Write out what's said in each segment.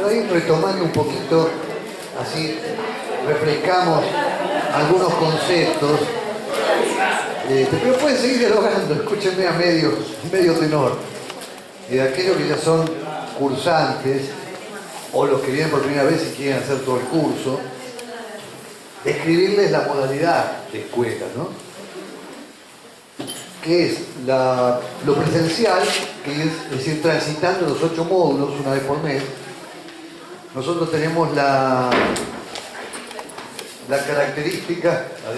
para ir retomando un poquito, así refrescamos algunos conceptos. Pero pueden seguir dialogando, escúchenme a medio tenor. Aquellos que ya son cursantes, o los que vienen por primera vez y quieren hacer todo el curso, describirles la modalidad de escuela, ¿no? Que es lo presencial, que es decir, transitando los 8 módulos una vez por mes. Nosotros tenemos la característica... No,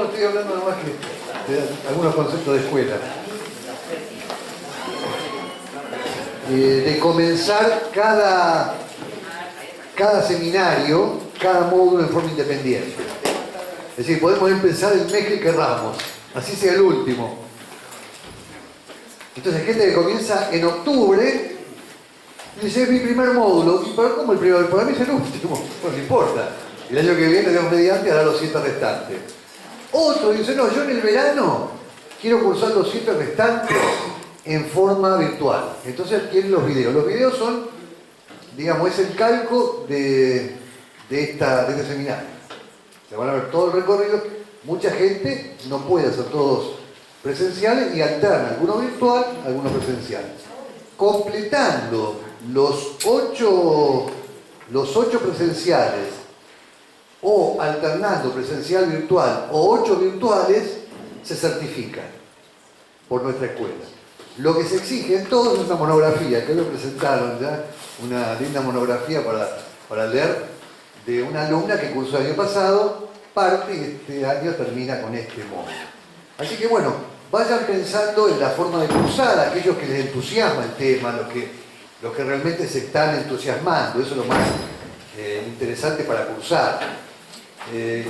estoy hablando nada más que de algunos conceptos de escuela. De comenzar cada seminario, cada módulo en forma independiente. Es decir, podemos empezar el mes que querramos, así sea el último. Entonces, gente que comienza en octubre, dice, es mi primer módulo. ¿Pero cómo el primero? Para mí es el último. No importa. El año que viene, Dios mediante, hará los 7 restantes. Otro dice, no, yo en el verano quiero cursar los 7 restantes en forma virtual. Entonces adquieren los videos. Los videos son, digamos, es el calco de este seminario. Se van a ver todo el recorrido. Mucha gente no puede hacer todos presenciales y alterna, algunos virtual, algunos presenciales. Completando los 8 presenciales o alternando presencial virtual o 8 virtuales, se certifican por nuestra escuela. Lo que se exige en todo es una monografía, que lo presentaron ya, una linda monografía para leer, de una alumna que cursó el año pasado, parte y este año termina con este módulo. Así que bueno, vayan pensando en la forma de cursar, aquellos que les entusiasma el tema, los que realmente se están entusiasmando, eso es lo más interesante para cursar.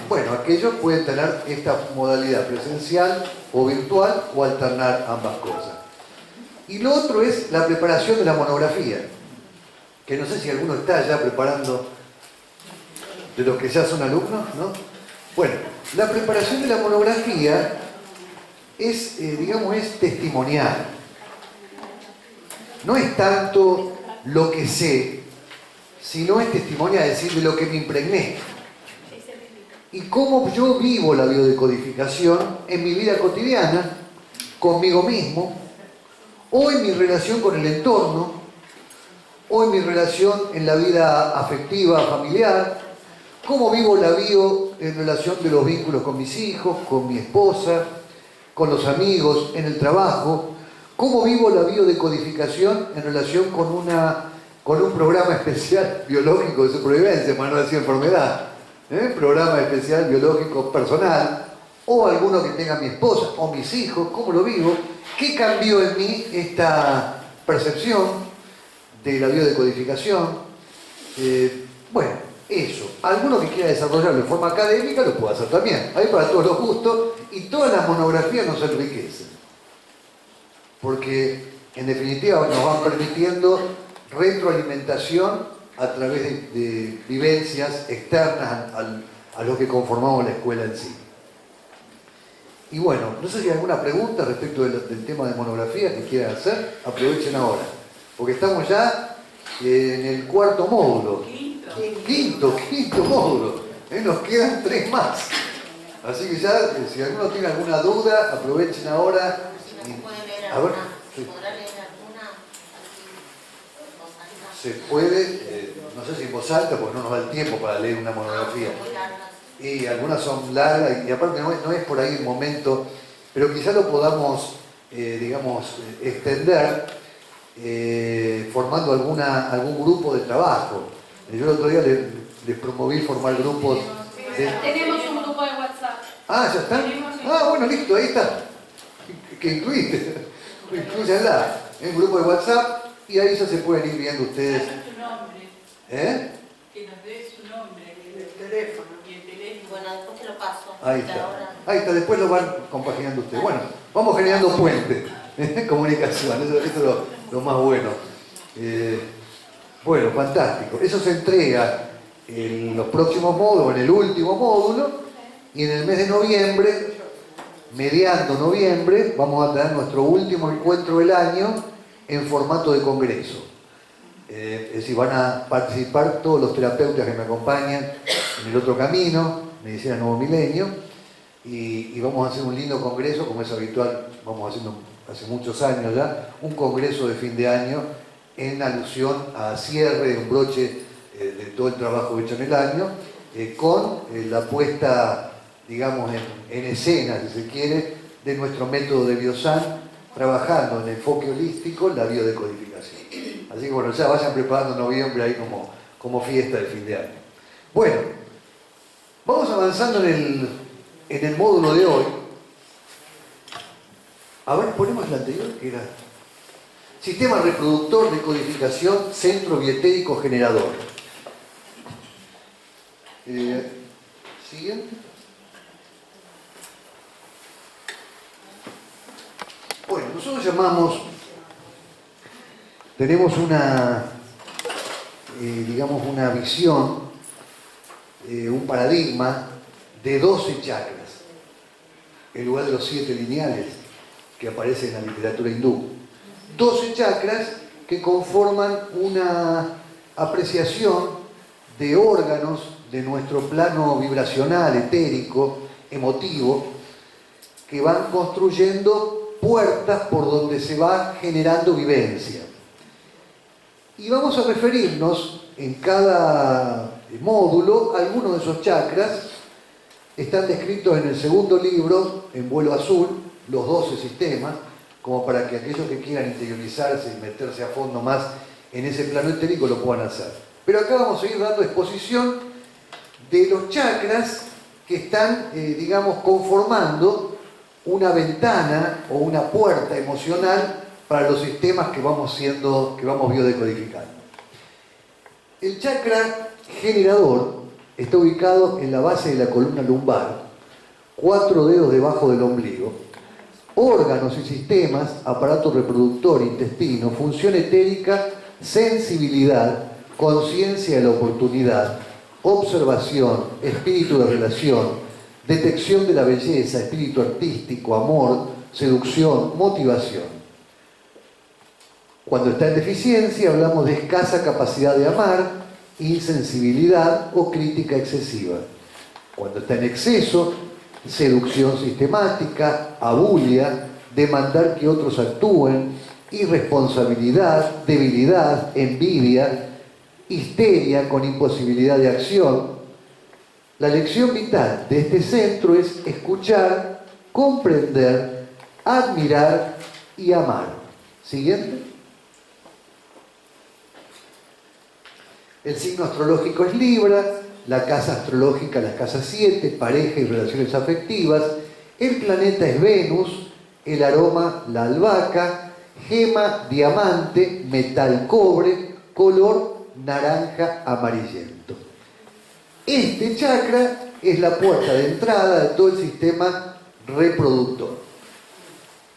Bueno, aquellos pueden tener esta modalidad presencial o virtual o alternar ambas cosas. Y lo otro es la preparación de la monografía, que no sé si alguno está ya preparando de los que ya son alumnos, ¿no? Bueno, la preparación de la monografía es, digamos, es testimonial. No es tanto lo que sé, sino es testimonial, es decir, de lo que me impregné. Y cómo yo vivo la biodecodificación en mi vida cotidiana, conmigo mismo, o en mi relación con el entorno, o en mi relación en la vida afectiva, familiar, cómo vivo la bio en relación de los vínculos con mis hijos, con mi esposa, con los amigos, en el trabajo, cómo vivo la biodecodificación en relación con un programa especial biológico de supervivencia, para no decir enfermedad, programa especial biológico personal, o alguno que tenga mi esposa o mis hijos, cómo lo vivo, qué cambió en mí esta percepción de la biodecodificación. Bueno, eso. Alguno que quiera desarrollarlo de forma académica lo puede hacer también. Hay para todos los gustos y todas las monografías nos enriquecen. Porque en definitiva nos van permitiendo retroalimentación a través de vivencias externas a lo que conformamos la escuela en sí. Y bueno, no sé si hay alguna pregunta respecto del tema de monografía que quieran hacer, aprovechen ahora, porque estamos ya en el 4.º módulo. Quinto módulo. Nos quedan 3 más. Así que ya, si alguno tiene alguna duda, aprovechen ahora. A ver, sí. Se puede, no sé si en voz alta, porque no nos da el tiempo para leer una monografía. Y algunas son largas, y aparte no es por ahí el momento, pero quizá lo podamos, digamos, extender formando algún grupo de trabajo. Yo el otro día les promoví formar grupos. Tenemos un grupo de WhatsApp. Ah, ¿ya está? Ah, bueno, listo, ahí está. Que incluiste. Incluyanla en un grupo de WhatsApp y ahí ya se pueden ir viendo ustedes. Su nombre. Que nos dé su nombre, el teléfono. Y el teléfono. Bueno, después te lo paso. Ahí está. Ahí está, después lo van compaginando ustedes. Bueno, vamos generando puentes. Comunicación, eso es lo más bueno. Bueno, fantástico. Eso se entrega en los próximos módulos, en el último módulo, y en el mes de noviembre, mediando noviembre, vamos a tener nuestro último encuentro del año en formato de congreso. Es decir, van a participar todos los terapeutas que me acompañan en el otro camino, Medicina Nuevo Milenio, y vamos a hacer un lindo congreso, como es habitual, vamos haciendo hace muchos años ya, un congreso de fin de año en alusión a cierre, un broche de todo el trabajo hecho en el año, con la puesta, digamos, en escena, si se quiere, de nuestro método de Biosan, trabajando en enfoque holístico la biodecodificación. Así que bueno, ya vayan preparando noviembre ahí como fiesta de fin de año. Bueno, vamos avanzando en el módulo de hoy. A ver, ponemos la anterior, que era Sistema reproductor de codificación, centro bietérico generador. Siguiente. Bueno, nosotros tenemos digamos una visión, un paradigma de 12 chakras, en lugar de los 7 lineales que aparecen en la literatura hindú. 12 chakras que conforman una apreciación de órganos de nuestro plano vibracional, etérico, emotivo, que van construyendo puertas por donde se va generando vivencia. Y vamos a referirnos en cada módulo a algunos de esos chakras. Están descritos en el segundo libro, en vuelo azul, los 12 sistemas, como para que aquellos que quieran interiorizarse y meterse a fondo más en ese plano etérico lo puedan hacer. Pero acá vamos a ir dando exposición de los chakras que están, digamos, conformando una ventana o una puerta emocional para los sistemas que vamos biodecodificando. El chakra generador está ubicado en la base de la columna lumbar, 4 dedos debajo del ombligo. Órganos y sistemas, aparato reproductor, intestino, función etérica, sensibilidad, conciencia de la oportunidad, observación, espíritu de relación, detección de la belleza, espíritu artístico, amor, seducción, motivación. Cuando está en deficiencia hablamos de escasa capacidad de amar, insensibilidad o crítica excesiva. Cuando está en exceso, seducción sistemática, abulia, demandar que otros actúen, irresponsabilidad, debilidad, envidia, histeria con imposibilidad de acción. La lección vital de este centro es escuchar, comprender, admirar y amar. Siguiente. El signo astrológico es Libra, la casa astrológica, la casa 7, pareja y relaciones afectivas. El planeta es Venus, el aroma, la albahaca, gema, diamante, metal, cobre, color naranja amarillento. Este chakra es la puerta de entrada de todo el sistema reproductor.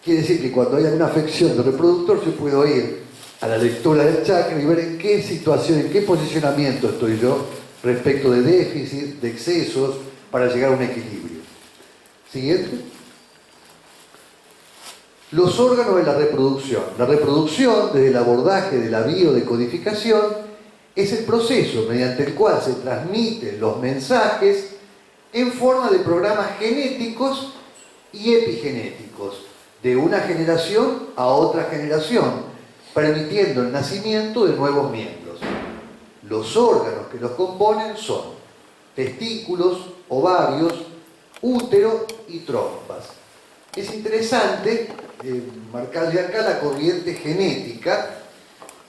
Quiere decir que cuando hay alguna afección del reproductor se puede ir a la lectura del chakra y ver en qué situación, en qué posicionamiento estoy yo respecto de déficit, de excesos, para llegar a un equilibrio. Siguiente. Los órganos de la reproducción. La reproducción, desde el abordaje de la biodecodificación, es el proceso mediante el cual se transmiten los mensajes en forma de programas genéticos y epigenéticos, de una generación a otra generación, permitiendo el nacimiento de nuevos miembros. Los órganos que los componen son testículos, ovarios, útero y trompas. Es interesante marcarle acá la corriente genética,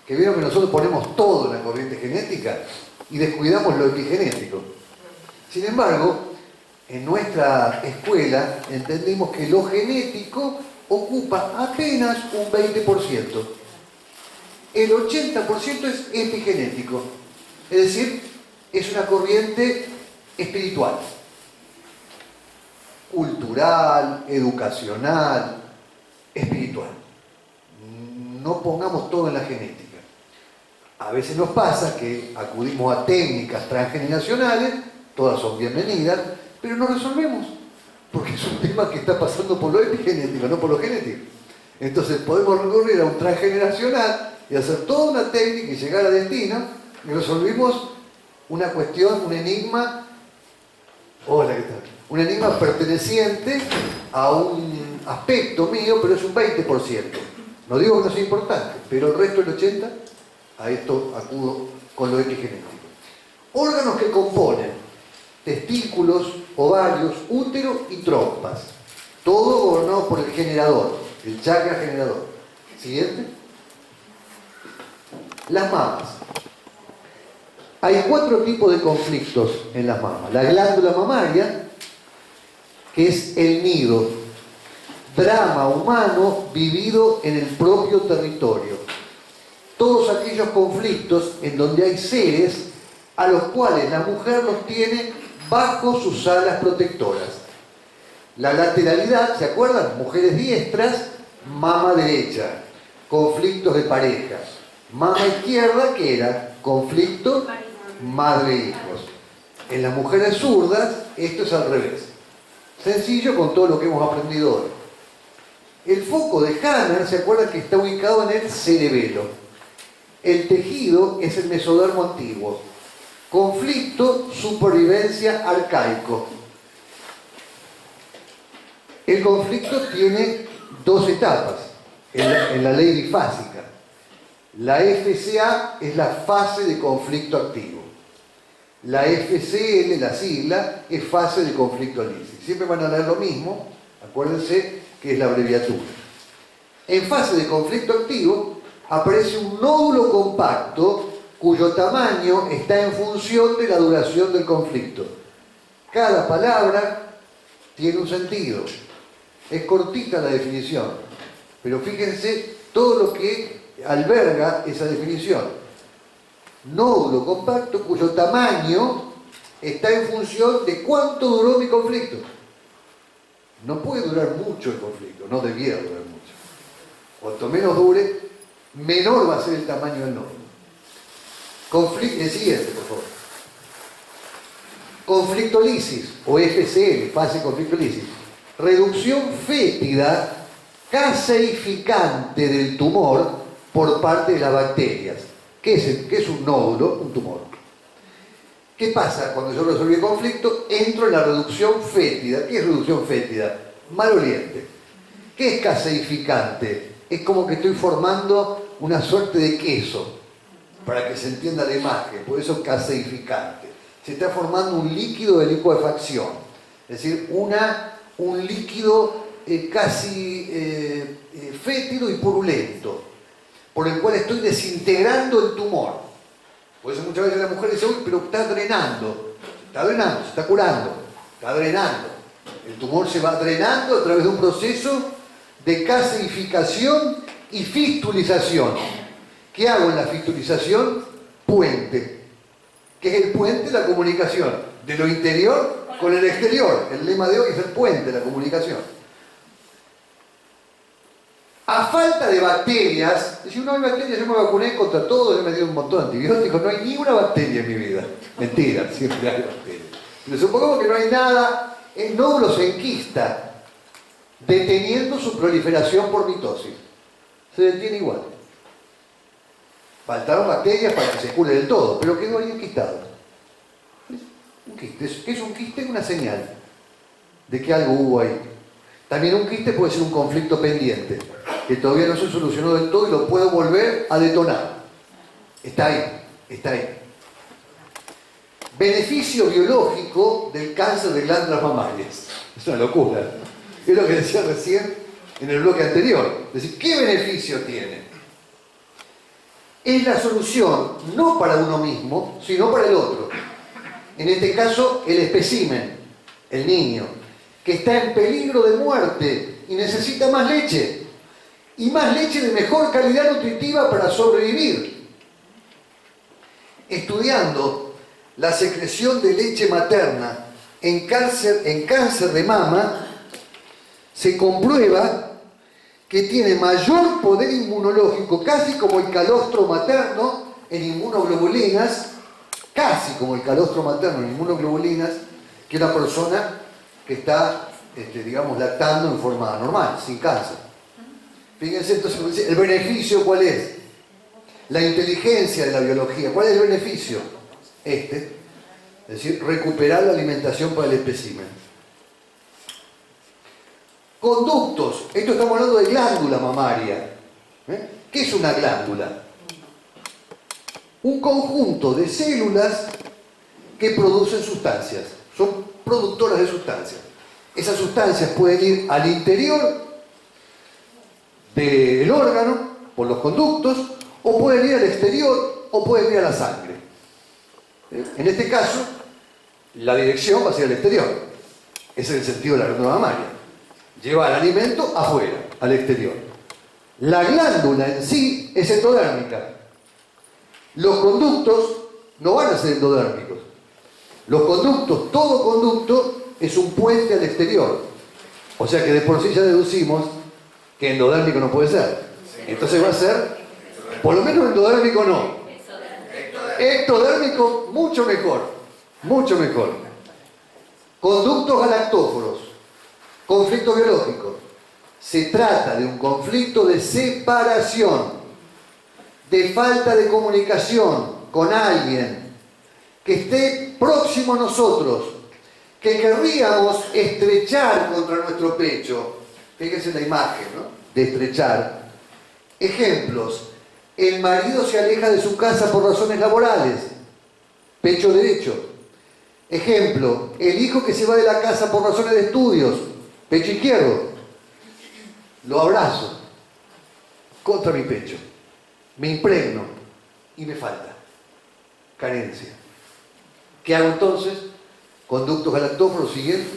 que vieron que nosotros ponemos todo en la corriente genética y descuidamos lo epigenético. Sin embargo, en nuestra escuela entendimos que lo genético ocupa apenas un 20%. El 80% es epigenético, es decir, es una corriente espiritual, cultural, educacional, espiritual. No pongamos todo en la genética. A veces nos pasa que acudimos a técnicas transgeneracionales, todas son bienvenidas, pero no resolvemos, porque es un tema que está pasando por lo epigenético, no por lo genético. Entonces podemos recurrir a un transgeneracional y hacer toda una técnica y llegar a destino, y resolvimos una cuestión, un enigma, hola, ¿qué tal? Un enigma perteneciente a un aspecto mío, pero es un 20%. No digo que no sea importante, pero el resto del 80%, a esto acudo con lo X genético. Órganos que componen testículos, ovarios, útero y trompas. Todo gobernado por el generador, el chakra generador. Siguiente. Las mamas. Hay 4 tipos de conflictos en las mamas. La glándula mamaria, que es el nido, drama humano vivido en el propio territorio. Todos aquellos conflictos en donde hay seres a los cuales la mujer los tiene bajo sus alas protectoras. La lateralidad, ¿se acuerdan? Mujeres diestras, mama derecha, conflictos de pareja. Mama izquierda, ¿qué era? Conflicto madre-hijos. En las mujeres zurdas, esto es al revés. Sencillo con todo lo que hemos aprendido hoy. El foco de Hammer, ¿se acuerdan que está ubicado en el cerebelo? El tejido es el mesodermo antiguo. Conflicto, supervivencia, arcaico. El conflicto tiene 2 etapas en la ley bifásica. La FCA es la fase de conflicto activo. La FCL, la sigla, es fase de conflicto lícito. Siempre van a leer lo mismo, acuérdense que es la abreviatura. En fase de conflicto activo aparece un nódulo compacto cuyo tamaño está en función de la duración del conflicto. Cada palabra tiene un sentido. Es cortita la definición, pero fíjense todo lo que alberga esa definición. Nódulo compacto cuyo tamaño está en función de cuánto duró mi conflicto. No puede durar mucho el conflicto, no debiera durar mucho. Cuanto menos dure, menor va a ser el tamaño del nódulo. El siguiente, por favor. Conflictolisis, o FCL, fase de conflictolisis. Reducción fétida caseificante del tumor por parte de las bacterias. ¿Qué es un nódulo? Un tumor. ¿Qué pasa cuando yo resolví el conflicto? Entro en la reducción fétida. ¿Qué es reducción fétida? Maloliente. ¿Qué es caseificante? Es como que estoy formando una suerte de queso, para que se entienda la imagen, por eso caseificante. Se está formando un líquido de licuefacción, es decir, un líquido casi fétido y purulento, por el cual estoy desintegrando el tumor. Por eso muchas veces la mujer dice, uy, pero está drenando, se está curando, está drenando. El tumor se va drenando a través de un proceso de caseificación y fistulización. ¿Qué hago en la fistulización? Puente. ¿Qué es el puente? La comunicación de lo interior con el exterior. El lema de hoy es el puente, la comunicación. A falta de bacterias, si no hay bacterias, yo me vacuné contra todo, yo me di un montón de antibióticos, no hay ni una bacteria en mi vida. Mentira, siempre hay bacterias. Pero supongamos que no hay nada, el nódulo se enquista, deteniendo su proliferación por mitosis. Se detiene igual. Faltaron bacterias para que se cure del todo, pero quedó ahí enquistado. Un quiste. ¿Qué es un quiste? Una señal de que algo hubo ahí. También un quiste puede ser un conflicto pendiente, que todavía no se solucionó del todo y lo puedo volver a detonar. Está ahí, está ahí. Beneficio biológico del cáncer de glándulas mamarias. Es una locura. Es lo que decía recién en el bloque anterior. Es decir, ¿qué beneficio tiene? Es la solución no para uno mismo, sino para el otro. En este caso, el espécimen, el niño, que está en peligro de muerte y necesita más leche. Y más leche de mejor calidad nutritiva para sobrevivir. Estudiando la secreción de leche materna en cáncer de mama, se comprueba que tiene mayor poder inmunológico, casi como el calostro materno en inmunoglobulinas, casi como el calostro materno en inmunoglobulinas, que una persona que está, digamos, lactando en forma normal, sin cáncer. Fíjense entonces, ¿el beneficio cuál es? la inteligencia de la biología. ¿Cuál es el beneficio? Es decir, recuperar la alimentación para el espécimen. Conductos. Esto estamos hablando de glándula mamaria. ¿Qué es una glándula? Un conjunto de células que producen sustancias. Son productoras de sustancias. Esas sustancias pueden ir al interior del órgano por los conductos, o pueden ir al exterior, o pueden ir a la sangre. En este caso, la dirección va a ser al exterior. Ese es el sentido de la glándula mamaria. Llevar el alimento afuera, al exterior. La glándula en sí es endodérmica. Los conductos no van a ser endodérmicos. Los conductos, todo conducto es un puente al exterior. O sea que de por sí ya deducimos que endodérmico no puede ser. Entonces va a ser, por lo menos endodérmico no. Ectodérmico mucho mejor. Mucho mejor. Conductos galactóforos. Conflicto biológico. Se trata de un conflicto de separación, de falta de comunicación con alguien que esté próximo a nosotros, que querríamos estrechar contra nuestro pecho. Fíjense la imagen, ¿no? De estrechar. Ejemplos. El marido se aleja de su casa por razones laborales. Pecho derecho. Ejemplo. El hijo que se va de la casa por razones de estudios. Pecho izquierdo. Lo abrazo contra mi pecho. Me impregno y me falta. Carencia. ¿Qué hago entonces? Conductos galactóforos siguiente.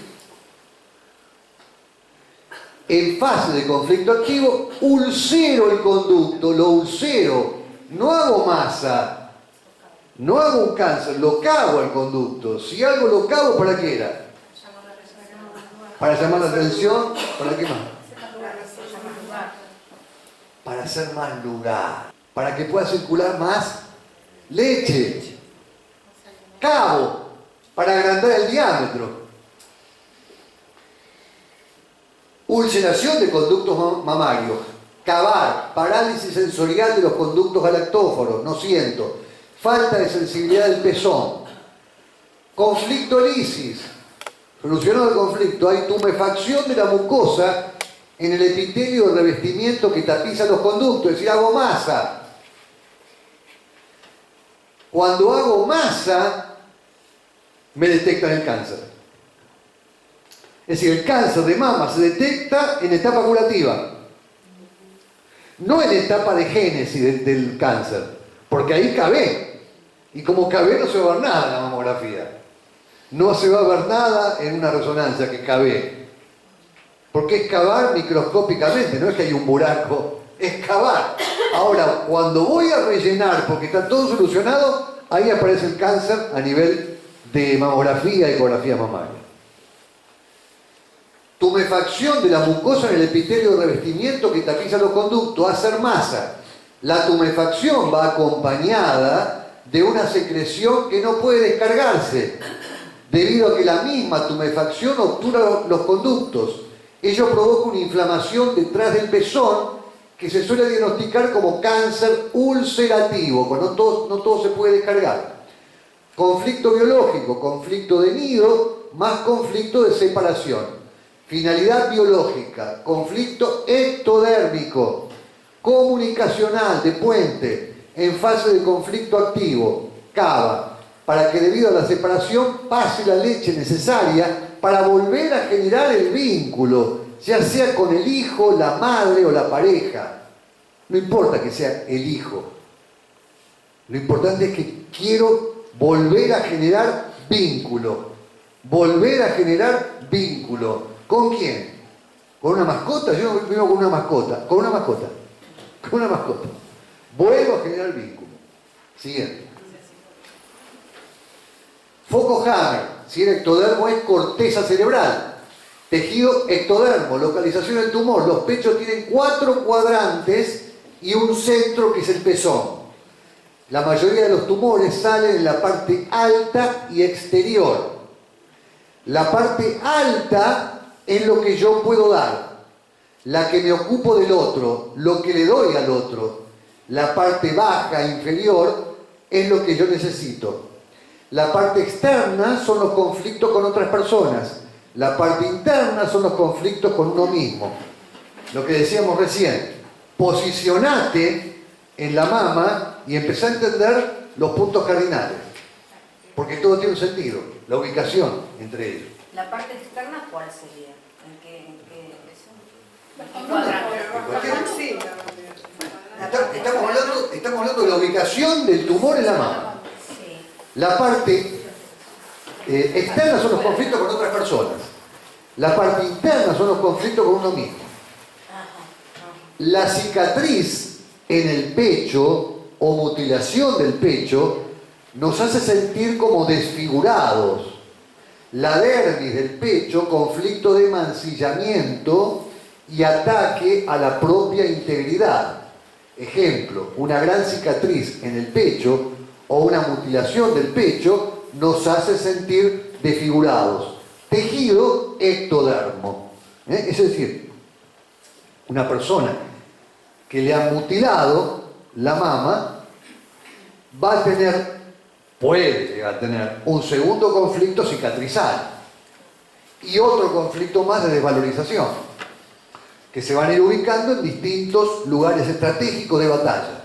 En fase de conflicto activo, ulcero el conducto, lo ulcero. No hago masa, no hago un cáncer, lo cago al conducto. Si algo lo cago, ¿para qué era? Para llamar la atención, ¿para qué más? Para hacer más lugar, para que pueda circular más leche. Cabo, para agrandar el diámetro. Ulceración de conductos mamarios. Cavar, parálisis sensorial de los conductos galactóforos, no siento. Falta de sensibilidad del pezón. Conflicto lisis. Solucionado el conflicto, hay tumefacción de la mucosa en el epitelio de revestimiento que tapiza los conductos, es decir, hago masa. Cuando hago masa, me detectan el cáncer. Es decir, el cáncer de mama se detecta en etapa curativa, no en etapa de génesis del cáncer, porque ahí cabe. Y como cabe no se va a ver nada en la mamografía. No se va a ver nada en una resonancia que cabe. Porque es cavar microscópicamente, no es que hay un buraco, es cavar. Ahora, cuando voy a rellenar, porque está todo solucionado, ahí aparece el cáncer a nivel de mamografía y ecografía mamaria. Tumefacción de la mucosa en el epitelio de revestimiento que tapiza los conductos, hacer masa. La tumefacción va acompañada de una secreción que no puede descargarse, debido a que la misma tumefacción obtura los conductos. Ello provoca una inflamación detrás del pezón que se suele diagnosticar como cáncer ulcerativo, cuando no todo se puede descargar. Conflicto biológico, conflicto de nido, más conflicto de separación. Finalidad biológica, conflicto ectodérmico, comunicacional, de puente, en fase de conflicto activo, cava, para que debido a la separación pase la leche necesaria para volver a generar el vínculo, ya sea con el hijo, la madre o la pareja. No importa que sea el hijo. Lo importante es que quiero volver a generar vínculo. Volver a generar vínculo. ¿Con quién? ¿Con una mascota? Yo vivo con una mascota. Con una mascota. Con una mascota. Vuelvo a generar vínculo. Siguiente. Foco Hammer. Si el ectodermo es corteza cerebral. Tejido ectodermo. Localización del tumor. Los pechos tienen 4 cuadrantes y un centro que es el pezón. La mayoría de los tumores salen en la parte alta y exterior. La parte alta es lo que yo puedo dar, la que me ocupo del otro, lo que le doy al otro. La parte baja, inferior, es lo que yo necesito. La parte externa son los conflictos con otras personas. La parte interna son los conflictos con uno mismo. Lo que decíamos recién, posicionate en la mama y empezá a entender los puntos cardinales. Porque todo tiene un sentido, la ubicación entre ellos. ¿La parte externa cuál sería? ¿En qué Sí, Estamos hablando de la ubicación del tumor en la mama. Sí. La parte externa son los conflictos con otras personas. La parte interna son los conflictos con uno mismo. La cicatriz en el pecho o mutilación del pecho nos hace sentir como desfigurados. La dermis del pecho, conflicto de mancillamiento y ataque a la propia integridad. Ejemplo, una gran cicatriz en el pecho o una mutilación del pecho nos hace sentir desfigurados. Tejido ectodermo. Es decir, una persona que le han mutilado la mama va a tener, puede llegar a tener, un segundo conflicto cicatrizal y otro conflicto más de desvalorización, que se van a ir ubicando en distintos lugares estratégicos de batalla.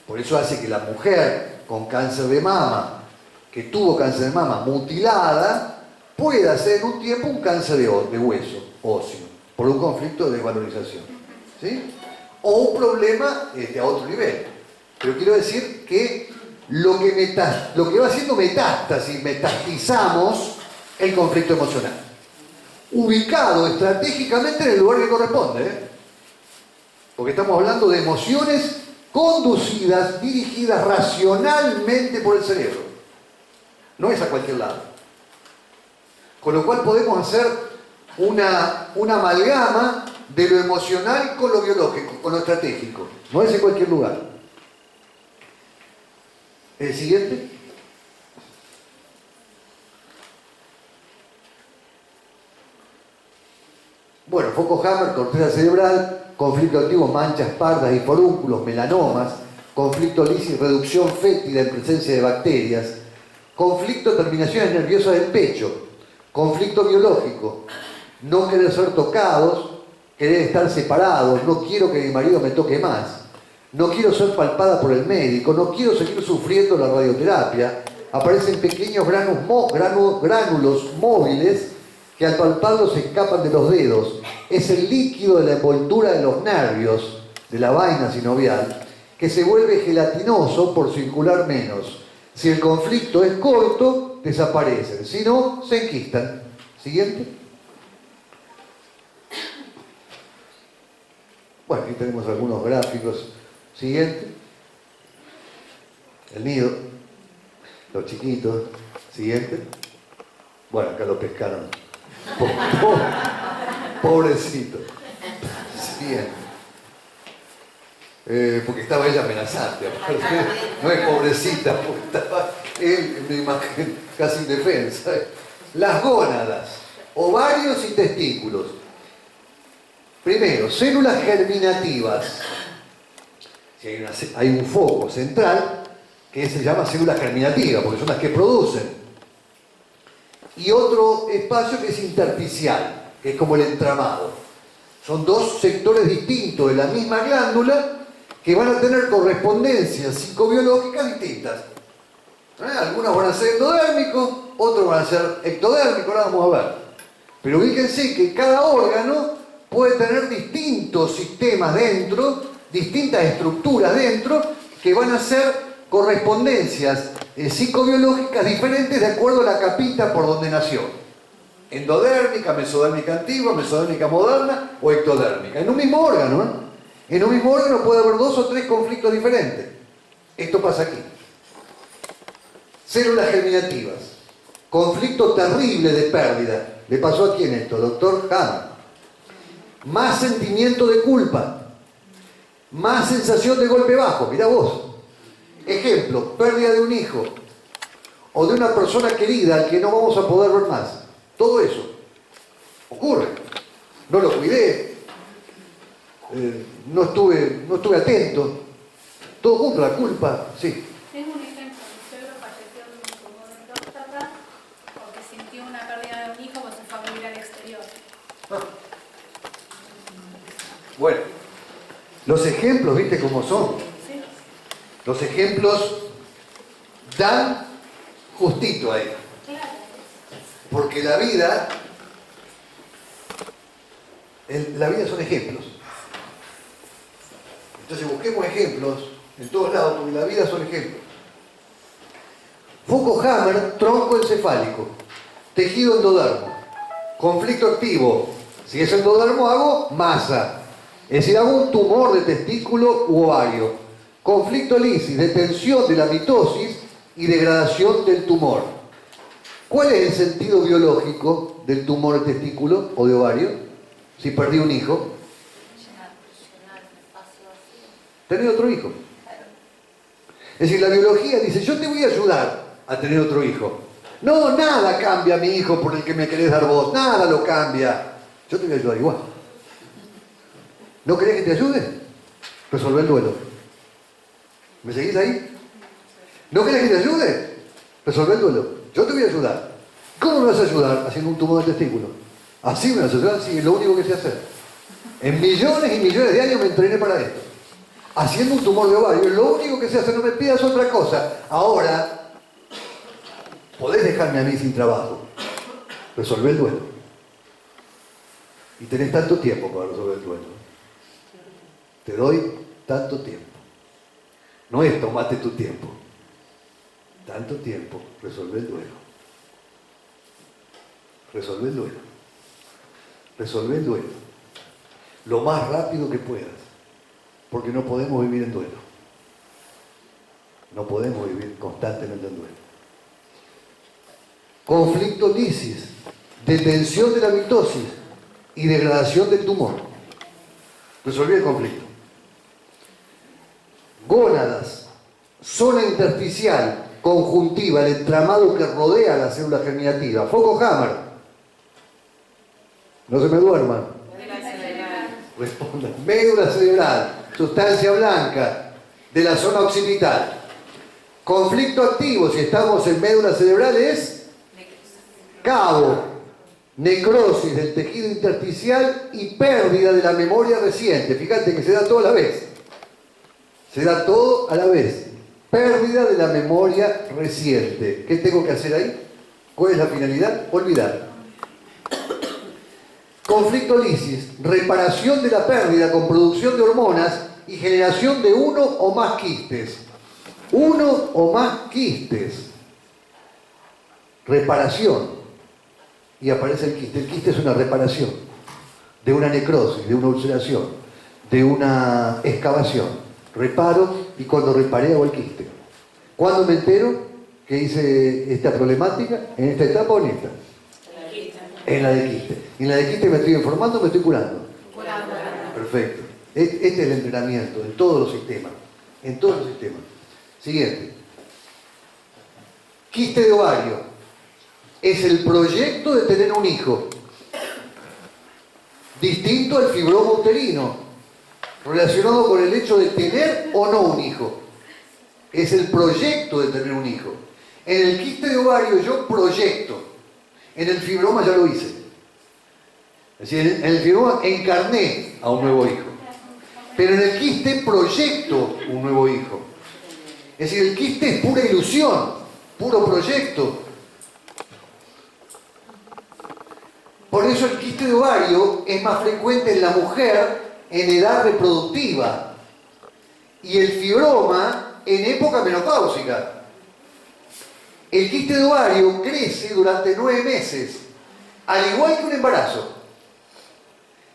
Por eso hace que la mujer con cáncer de mama, que tuvo cáncer de mama mutilada, pueda ser en un tiempo un cáncer de hueso óseo, por un conflicto de desvalorización. ¿Sí? O un problema a otro nivel. Pero quiero decir que lo que va haciendo metástasis, metastizamos el conflicto emocional. Ubicado estratégicamente en el lugar que corresponde. Porque estamos hablando de emociones conducidas, dirigidas racionalmente por el cerebro. No es a cualquier lado. Con lo cual podemos hacer una amalgama de lo emocional con lo biológico, con lo estratégico. No es en cualquier lugar. El siguiente. Bueno, foco Hammer, corteza cerebral, conflicto activo, manchas pardas y forúnculos, melanomas, conflicto lisis, reducción fétida en presencia de bacterias, conflicto terminaciones nerviosas del pecho, conflicto biológico, no querer ser tocados, querer estar separados, no quiero que mi marido me toque más, no quiero ser palpada por el médico, no quiero seguir sufriendo la radioterapia, aparecen pequeños gránulos móviles que al palparlos se escapan de los dedos. Es el líquido de la envoltura de los nervios, de la vaina sinovial, que se vuelve gelatinoso por circular menos. Si el conflicto es corto, desaparecen. Si no, se enquistan. Siguiente. Bueno, aquí tenemos algunos gráficos. Siguiente. El nido. Los chiquitos. Siguiente. Bueno, acá lo pescaron. Pobrecito. Siguiente. Porque estaba ella amenazante, aparte. No es pobrecita, porque estaba él en una imagen casi indefensa. Las gónadas, ovarios y testículos. Primero, células germinativas. Hay un foco central que se llama célula germinativa, porque son las que producen. Y otro espacio que es intersticial, que es como el entramado. Son dos sectores distintos de la misma glándula que van a tener correspondencias psicobiológicas distintas. Algunos van a ser endodérmicos, otros van a ser ectodérmicos, ahora vamos a ver. Pero fíjense que cada órgano puede tener distintos sistemas dentro, distintas estructuras dentro, que van a ser correspondencias psicobiológicas diferentes de acuerdo a la capita por donde nació. Endodérmica, mesodérmica antigua, mesodérmica moderna o ectodérmica. En un mismo órgano, ¿eh? En un mismo órgano puede haber 2 o 3 conflictos diferentes. Esto pasa aquí. Células germinativas. Conflicto terrible de pérdida. ¿Le pasó a quién esto? Doctor Hammer. Más sentimiento de culpa. Más sensación de golpe bajo. Mirá vos. Ejemplo, pérdida de un hijo. O de una persona querida al que no vamos a poder ver más. Todo eso ocurre. No lo cuidé. no estuve atento. Todo junto, la culpa, sí. Tengo un ejemplo, mi suegro falleció de un tumor de próstata porque sintió una pérdida de un hijo cuando se fue a vivir al exterior. Bueno, los ejemplos, ¿viste cómo son? ¿Sí? Los ejemplos dan justito ahí. Claro. Porque la vida son ejemplos. Entonces busquemos ejemplos en todos lados, porque la vida son ejemplos. Foucault-Hammer, tronco encefálico, tejido endodermo, conflicto activo. Si es endodermo hago masa, es decir, hago un tumor de testículo u ovario. Conflicto lisis, detención de la mitosis y degradación del tumor. ¿Cuál es el sentido biológico del tumor de testículo o de ovario? Si perdí un hijo, tener otro hijo. Es decir, la biología dice, yo te voy a ayudar a tener otro hijo. No, nada cambia mi hijo por el que me querés dar vos, nada lo cambia. Yo te voy a ayudar igual. ¿No querés que te ayude? Resolver el duelo. ¿Me seguís ahí? ¿No querés que te ayude? Resolver el duelo. Yo te voy a ayudar. ¿Cómo me vas a ayudar? Haciendo un tumor de testículo. ¿Así me vas a ayudar? Sí, es lo único que sé hacer. En millones y millones de años me entrené para esto. Haciendo un tumor de ovario, es lo único que sé hacer, no me pidas otra cosa. Ahora, podés dejarme a mí sin trabajo. Resolver el duelo. Y tenés tanto tiempo para resolver el duelo. Te doy tanto tiempo. No es tomate tu tiempo. Tanto tiempo, resolver el duelo. Resolver el duelo. Resolver el duelo. Lo más rápido que puedas. Porque no podemos vivir en duelo. No podemos vivir constantemente en duelo. Conflicto lisis, detención de la mitosis y degradación del tumor. Resolví el conflicto. Gónadas, zona intersticial, conjuntiva, el entramado que rodea la célula germinativa. Foucault-Hammer. No se me duerman. Respondan. Médula cerebral. Sustancia blanca de la zona occipital. Conflicto activo, si estamos en médula cerebral, es cabo, necrosis del tejido intersticial y pérdida de la memoria reciente. Fíjate que se da todo a la vez. Se da todo a la vez. Pérdida de la memoria reciente. ¿Qué tengo que hacer ahí? ¿Cuál es la finalidad? Olvidar. Conflicto lisis, reparación de la pérdida con producción de hormonas y generación de uno o más quistes. Uno o más quistes. Reparación. Y aparece el quiste. El quiste es una reparación de una necrosis, de una ulceración, de una excavación. Reparo y cuando reparé hago el quiste. ¿Cuándo me entero que hice esta problemática? ¿En esta etapa o en esta? En la de quiste. En la de quiste me estoy informando, me estoy curando. Perfecto. Este es el entrenamiento en todos los sistemas. En todos los sistemas. Siguiente. Quiste de ovario. Es el proyecto de tener un hijo. Distinto al fibroma uterino. Relacionado con el hecho de tener o no un hijo. Es el proyecto de tener un hijo. En el quiste de ovario yo proyecto. En el fibroma ya lo hice. Es decir, en el fibroma encarné a un nuevo hijo. Pero en el quiste proyecto un nuevo hijo. Es decir, el quiste es pura ilusión, puro proyecto. Por eso el quiste de ovario es más frecuente en la mujer en edad reproductiva y el fibroma en época menopáusica. El quiste de ovario crece durante 9 meses, al igual que un embarazo,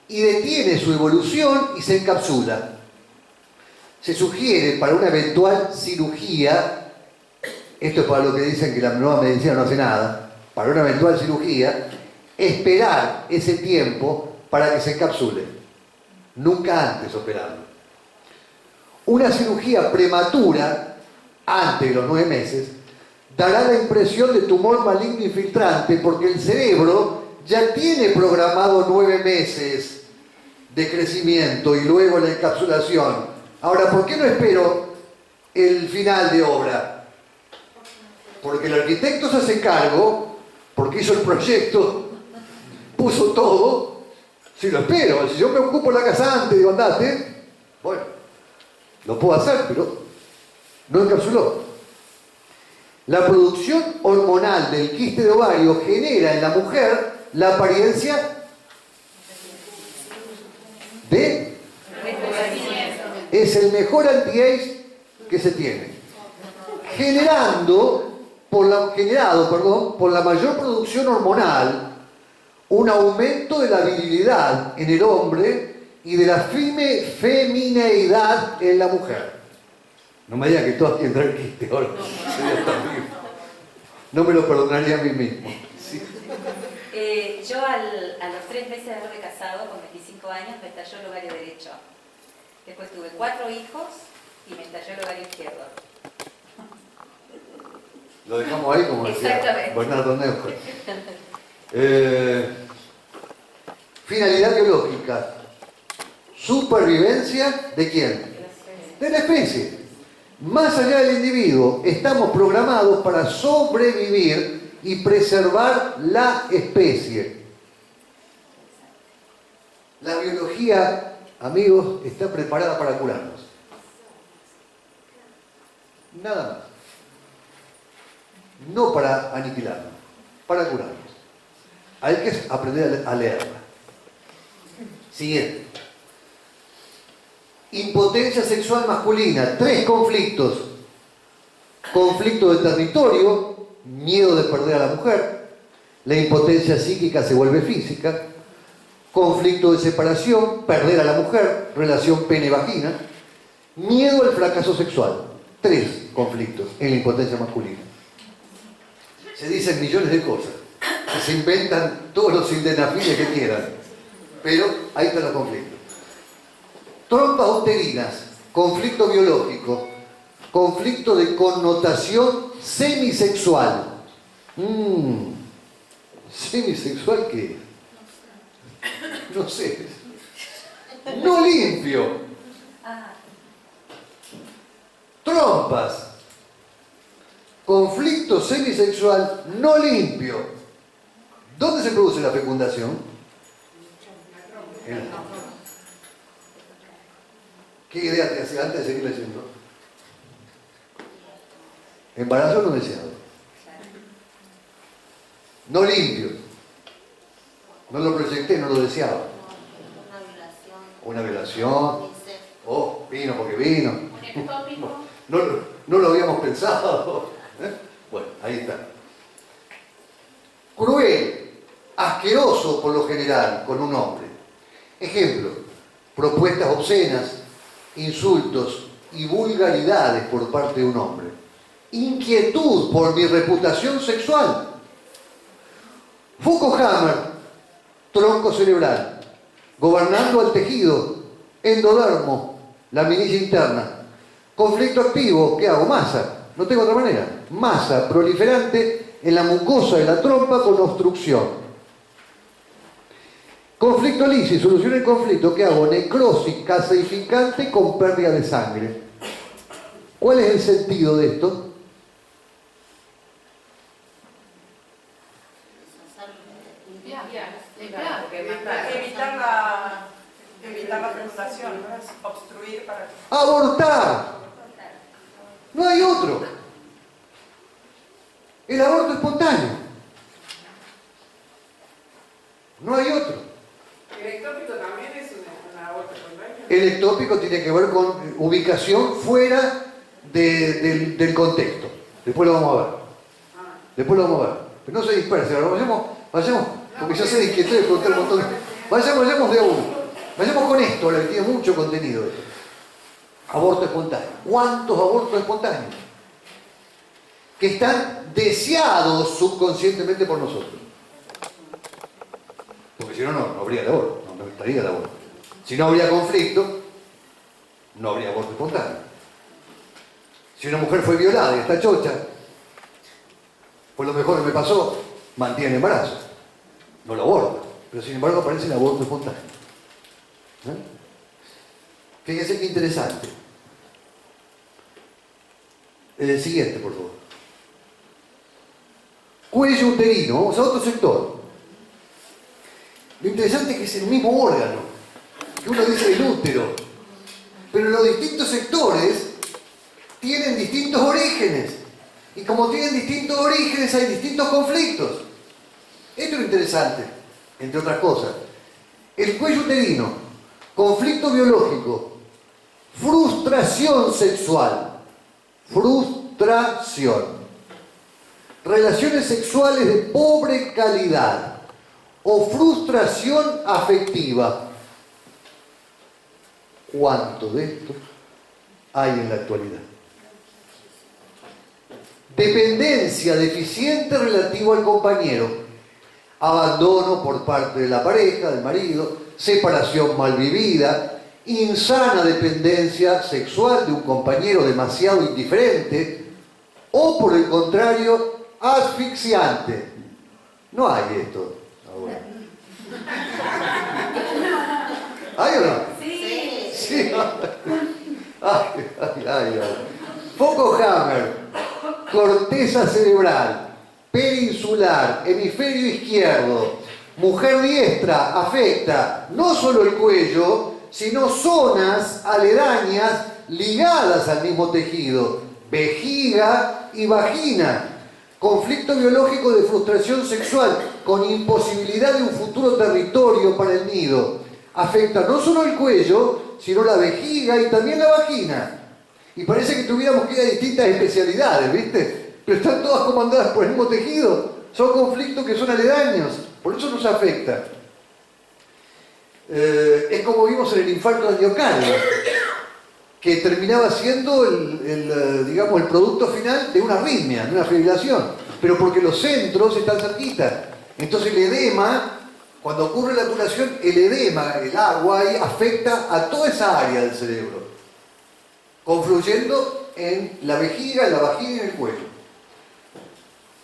y detiene su evolución y se encapsula. Se sugiere para una eventual cirugía, esto es para lo que dicen que la nueva medicina no hace nada, para una eventual cirugía, esperar ese tiempo para que se encapsule, nunca antes operarlo. Una cirugía prematura, antes de los 9 meses, dará la impresión de tumor maligno infiltrante porque el cerebro ya tiene programado 9 meses de crecimiento y luego la encapsulación. Ahora, ¿por qué no espero el final de obra? Porque el arquitecto se hace cargo, porque hizo el proyecto, puso todo. Si lo espero, si yo me ocupo la casa antes, digo, andate, bueno, lo puedo hacer, pero no encapsuló. La producción hormonal del quiste de ovario genera en la mujer la apariencia de... Es el mejor anti-age que se tiene. Generado por la mayor producción hormonal, un aumento de la virilidad en el hombre y de la femineidad en la mujer. No me digan que todas tienen el quiste ahora. No me lo perdonaría a mí mismo. Sí. Yo a los 3 meses de haberme casado, con 25 años, me estalló el ovario derecho. Después tuve 4 hijos y me estalló el ovario izquierdo. Lo dejamos ahí como decía Bernardo Neustadt. Finalidad biológica. Supervivencia ¿de quién? De la especie. Más allá del individuo, estamos programados para sobrevivir y preservar la especie. La biología, amigos, está preparada para curarnos. Nada más. No para aniquilarnos, para curarnos. Hay que aprender a leerla. Siguiente. Impotencia sexual masculina. 3 conflictos. Conflicto de territorio, miedo de perder a la mujer. La impotencia psíquica se vuelve física. Conflicto de separación, perder a la mujer, relación pene-vagina. Miedo al fracaso sexual. 3 conflictos en la impotencia masculina. Se dicen millones de cosas. Se inventan todos los sildenafiles que quieran. Pero ahí están los conflictos. Trompas uterinas, conflicto biológico, conflicto de connotación semisexual. ¿Semisexual qué? No sé. No limpio. Trompas. Conflicto semisexual no limpio. ¿Dónde se produce la fecundación? En la trompa. ¿Qué idea te hacía antes de seguir leyendo? Embarazo no deseado. No limpio. No lo proyecté, no lo deseaba. Una violación. Oh, vino porque vino. No lo habíamos pensado. Bueno, ahí está. Cruel, asqueroso por lo general con un hombre. Ejemplo, propuestas obscenas, insultos y vulgaridades por parte de un hombre. Inquietud por mi reputación sexual. Fukuhammer, tronco cerebral, gobernando al tejido, endodermo, la milicia interna. Conflicto activo, ¿qué hago? Masa, no tengo otra manera. Masa proliferante en la mucosa de la trompa con obstrucción. Conflicto lisis, soluciona el conflicto, ¿qué hago? Necrosis calcificante con pérdida de sangre. ¿Cuál es el sentido de esto? Evitar la fecundación, ¿no? Es obstruir para... Abortar. No hay otro. El aborto espontáneo. No hay otro. El ectópico también es un aborto espontáneo. El ectópico tiene que ver con ubicación fuera del contexto. Después lo vamos a ver. Después lo vamos a ver. Pero no se disperse. Ahora vayamos, porque ya sé de inquietud de preguntar un montón de... Vayamos de a uno. Vayamos con esto, ahora que tiene mucho contenido. Aborto espontáneo. ¿Cuántos abortos espontáneos? Que están deseados subconscientemente por nosotros. Porque si no, no habría el aborto, no estaría el aborto. Si no habría conflicto, no habría aborto espontáneo. Si una mujer fue violada y está chocha, pues lo mejor que me pasó, mantiene embarazo. No lo aborta, pero sin embargo aparece el aborto espontáneo. Fíjense qué interesante. El siguiente, por favor. Cuello uterino, vamos a otro sector. Lo interesante es que es el mismo órgano, que uno dice el útero, pero los distintos sectores tienen distintos orígenes, y como tienen distintos orígenes hay distintos conflictos. Esto es lo interesante, entre otras cosas. El cuello uterino, conflicto biológico, frustración sexual, frustración. Relaciones sexuales de pobre calidad o frustración afectiva. ¿Cuánto de esto hay en la actualidad? Dependencia deficiente relativo al compañero. Abandono por parte de la pareja, del marido, separación mal vivida, insana dependencia sexual de un compañero demasiado indiferente o, por el contrario, asfixiante. No hay esto ahora. ¿Hay o no? Sí. Sí. Ay. Foco Hammer, corteza cerebral, peninsular, hemisferio izquierdo, mujer diestra, afecta no solo el cuello, sino zonas aledañas ligadas al mismo tejido, vejiga y vagina. Conflicto biológico de frustración sexual con imposibilidad de un futuro territorio para el nido. Afecta no solo el cuello, sino la vejiga y también la vagina. Y parece que tuviéramos que ir a distintas especialidades, ¿viste? Pero están todas comandadas por el mismo tejido. Son conflictos que son aledaños, por eso nos afecta. Es como vimos en el infarto del miocardio, que terminaba siendo digamos, el producto final de una arritmia, de una fibrilación, pero porque los centros están cerquita. Entonces el edema, cuando ocurre la tubulación, el edema, el agua ahí afecta a toda esa área del cerebro, confluyendo en la vejiga, en la vagina y en el cuello.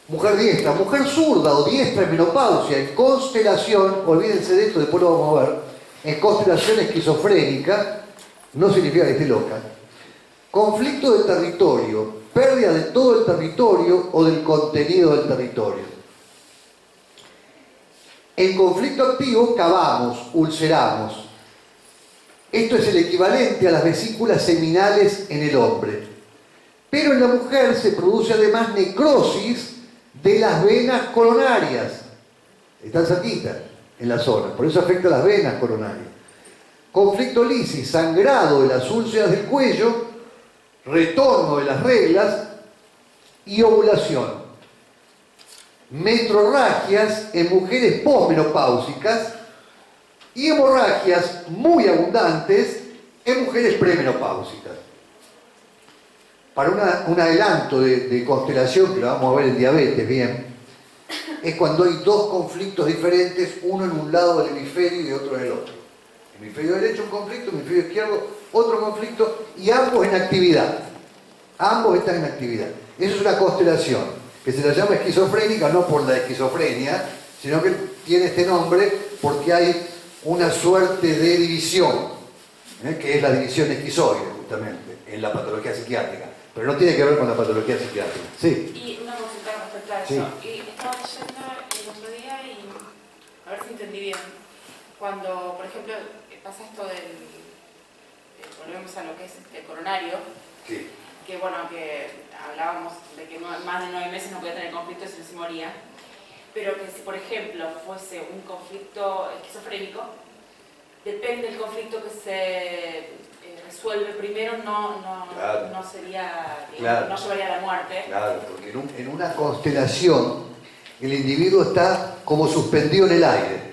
Mujer diestra, mujer zurda o diestra en menopausia, en constelación, olvídense de esto, después lo vamos a ver, en constelación esquizofrénica, no significa que esté loca. Conflicto de territorio, pérdida de todo el territorio o del contenido del territorio. En conflicto activo cavamos, ulceramos. Esto es el equivalente a las vesículas seminales en el hombre. Pero en la mujer se produce además necrosis de las venas coronarias. Están cerquita en la zona, por eso afecta a las venas coronarias. Conflicto lisis, sangrado de las úlceras del cuello, retorno de las reglas y ovulación. Metrorragias en mujeres posmenopáusicas y hemorragias muy abundantes en mujeres premenopáusicas. Para un adelanto de constelación, que lo vamos a ver en diabetes, bien, es cuando hay dos conflictos diferentes, uno en un lado del hemisferio y otro en el otro. Hemisferio derecho un conflicto, hemisferio izquierdo otro conflicto, y ambos en actividad. Ambos están en actividad. Eso es una constelación, que se la llama esquizofrénica, no por la esquizofrenia, sino que tiene este nombre porque hay una suerte de división, que es la división esquizoide, justamente, en la patología psiquiátrica. Pero no tiene que ver con la patología psiquiátrica. Sí. Y una consulta respecto a eso. Sí. Y estaba leyendo el otro día y a ver si entendí bien. Cuando, por ejemplo, pasa esto volvemos a lo que es el coronario, Sí. que bueno, que hablábamos de que más de 9 meses no podía tener conflicto si no se moría, pero que si, por ejemplo, fuese un conflicto esquizofrénico, depende del conflicto que se resuelve primero, Claro. no sería, Claro. no llevaría a la muerte. Claro, porque en una constelación el individuo está como suspendido en el aire.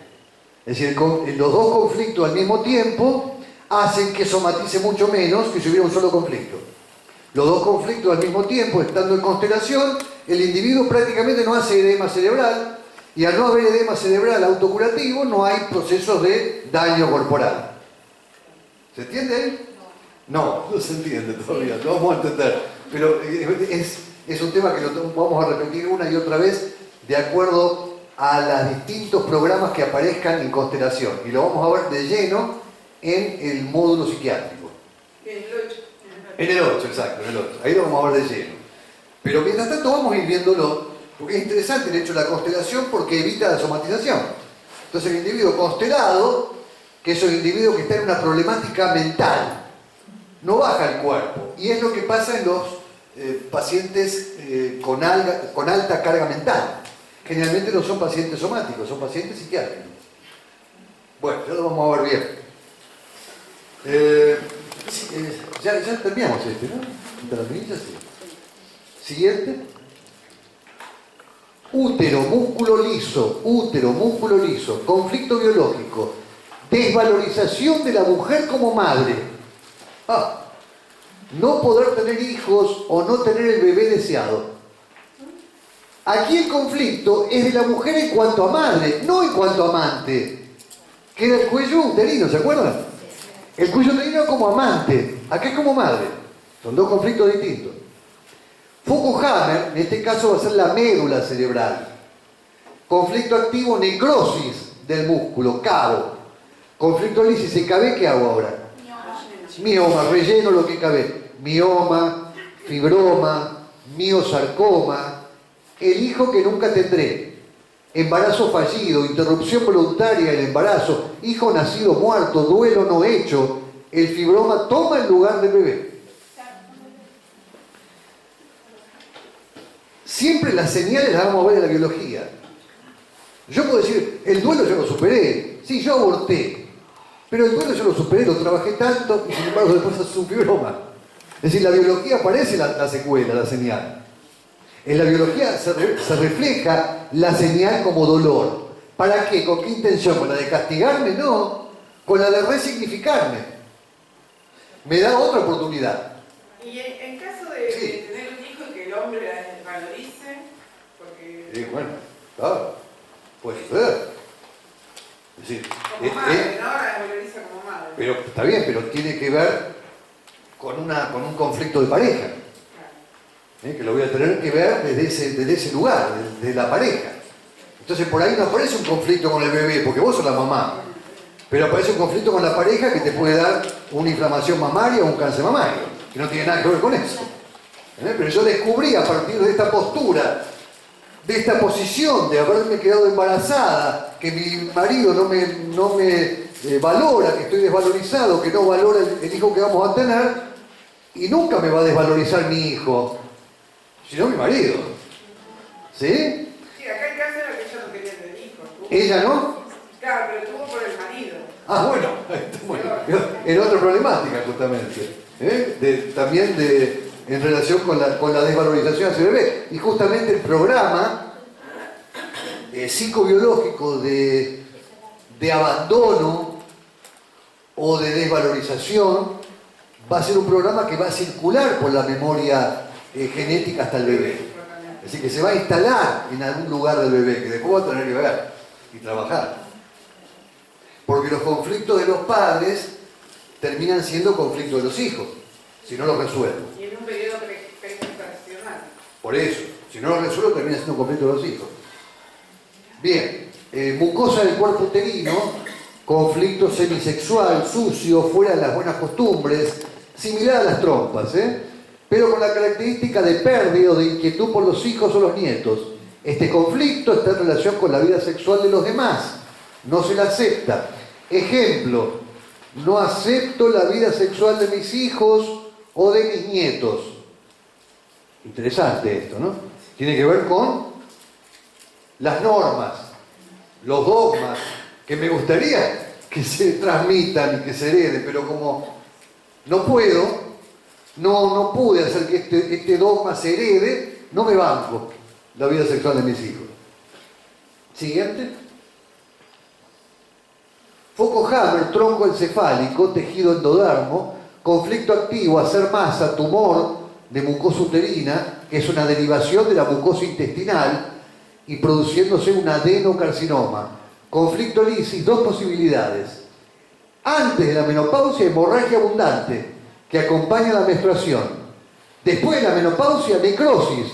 Es decir, los dos conflictos al mismo tiempo hacen que somatice mucho menos que si hubiera un solo conflicto. Los dos conflictos al mismo tiempo, estando en constelación, el individuo prácticamente no hace edema cerebral, y al no haber edema cerebral autocurativo no hay procesos de daño corporal. ¿Se entiende ahí? No se entiende todavía, lo vamos a entender. Pero es un tema que lo vamos a repetir una y otra vez de acuerdo a los distintos programas que aparezcan en constelación. Y lo vamos a ver de lleno en el módulo psiquiátrico. En el 8. En el 8, exacto, en el 8. Ahí lo vamos a ver de lleno. Pero mientras tanto vamos a ir viéndolo, porque es interesante el hecho de la constelación porque evita la somatización. Entonces el individuo constelado, que es un individuo que está en una problemática mental, no baja el cuerpo. Y es lo que pasa en los pacientes con alta carga mental. Generalmente no son pacientes somáticos, son pacientes psiquiátricos. Bueno, ya lo vamos a ver bien. Ya terminamos este, ¿no? ¿Entre las millas? Sí. Siguiente. Útero, músculo liso, conflicto biológico, desvalorización de la mujer como madre. No poder tener hijos o no tener el bebé deseado. Aquí el conflicto es de la mujer en cuanto a madre, no en cuanto a amante. Que era el cuello uterino, ¿se acuerdan? El cuello uterino como amante, aquí es como madre. Son dos conflictos distintos. Foco Hammer, en este caso va a ser la médula cerebral. Conflicto activo, necrosis del músculo, cabo. Conflicto lisis, ¿CKB qué hago ahora? Mioma, relleno lo que cabe. Mioma, fibroma, miosarcoma, el hijo que nunca tendré. Embarazo fallido, interrupción voluntaria del embarazo, hijo nacido muerto, duelo no hecho, el fibroma toma el lugar del bebé. Siempre las señales las vamos a ver en la biología. Yo puedo decir, el duelo yo lo superé, sí, yo aborté, pero el duelo yo lo superé, lo trabajé tanto y sin embargo después hace un fibroma. Es decir, la biología aparece la secuela, la señal. En la biología se refleja la señal como dolor. ¿Para qué? ¿Con qué intención? ¿Con la de castigarme? No, con la de resignificarme. Me da otra oportunidad. Y en caso de Sí. tener un hijo y que el hombre la desvalorice, porque Bueno, claro, puede suceder. Es decir, como madre, ¿no? La desvaloriza como madre. pero está bien, pero tiene que ver con un conflicto de pareja. Que lo voy a tener que ver desde ese lugar, desde la pareja. Entonces por ahí no aparece un conflicto con el bebé, porque vos sos la mamá. Pero aparece un conflicto con la pareja que te puede dar una inflamación mamaria o un cáncer mamario, que no tiene nada que ver con eso. Pero yo descubrí a partir de esta postura, de esta posición de haberme quedado embarazada, que mi marido no me valora, que estoy desvalorizado, que no valora el hijo que vamos a tener, y nunca me va a desvalorizar mi hijo, sino mi marido. ¿Sí? Sí, acá el caso era que ella no quería tener hijos. ¿Ella no? Claro, pero tuvo por el marido. Bueno, en otra problemática justamente. También en relación con la desvalorización hacia el bebé. Y justamente el programa psicobiológico de abandono o de desvalorización va a ser un programa que va a circular por la memoria genética hasta el bebé. Es decir, que se va a instalar en algún lugar del bebé, que después va a tener que ver y trabajar. Porque los conflictos de los padres terminan siendo conflictos de los hijos, si no los resuelven. Y en un periodo pregestacional. Por eso, si no los resuelvo termina siendo un conflicto de los hijos. Bien, mucosa del cuerpo uterino, conflicto semisexual, sucio, fuera de las buenas costumbres, similar a las trompas, pero con la característica de pérdida o de inquietud por los hijos o los nietos. Este conflicto está en relación con la vida sexual de los demás, no se la acepta. Ejemplo, no acepto la vida sexual de mis hijos o de mis nietos. Interesante esto, ¿no? Tiene que ver con las normas, los dogmas, que me gustaría que se transmitan y que se hereden, pero como no puedo, no pude hacer que este dogma se herede, no me banco la vida sexual de mis hijos. Siguiente. Foco Hammer, tronco encefálico, tejido endodermo, conflicto activo, hacer masa, tumor de mucosa uterina, que es una derivación de la mucosa intestinal, y produciéndose un adenocarcinoma. Conflicto lisis, dos posibilidades. Antes de la menopausia, hemorragia abundante, que acompaña la menstruación. Después de la menopausia, necrosis,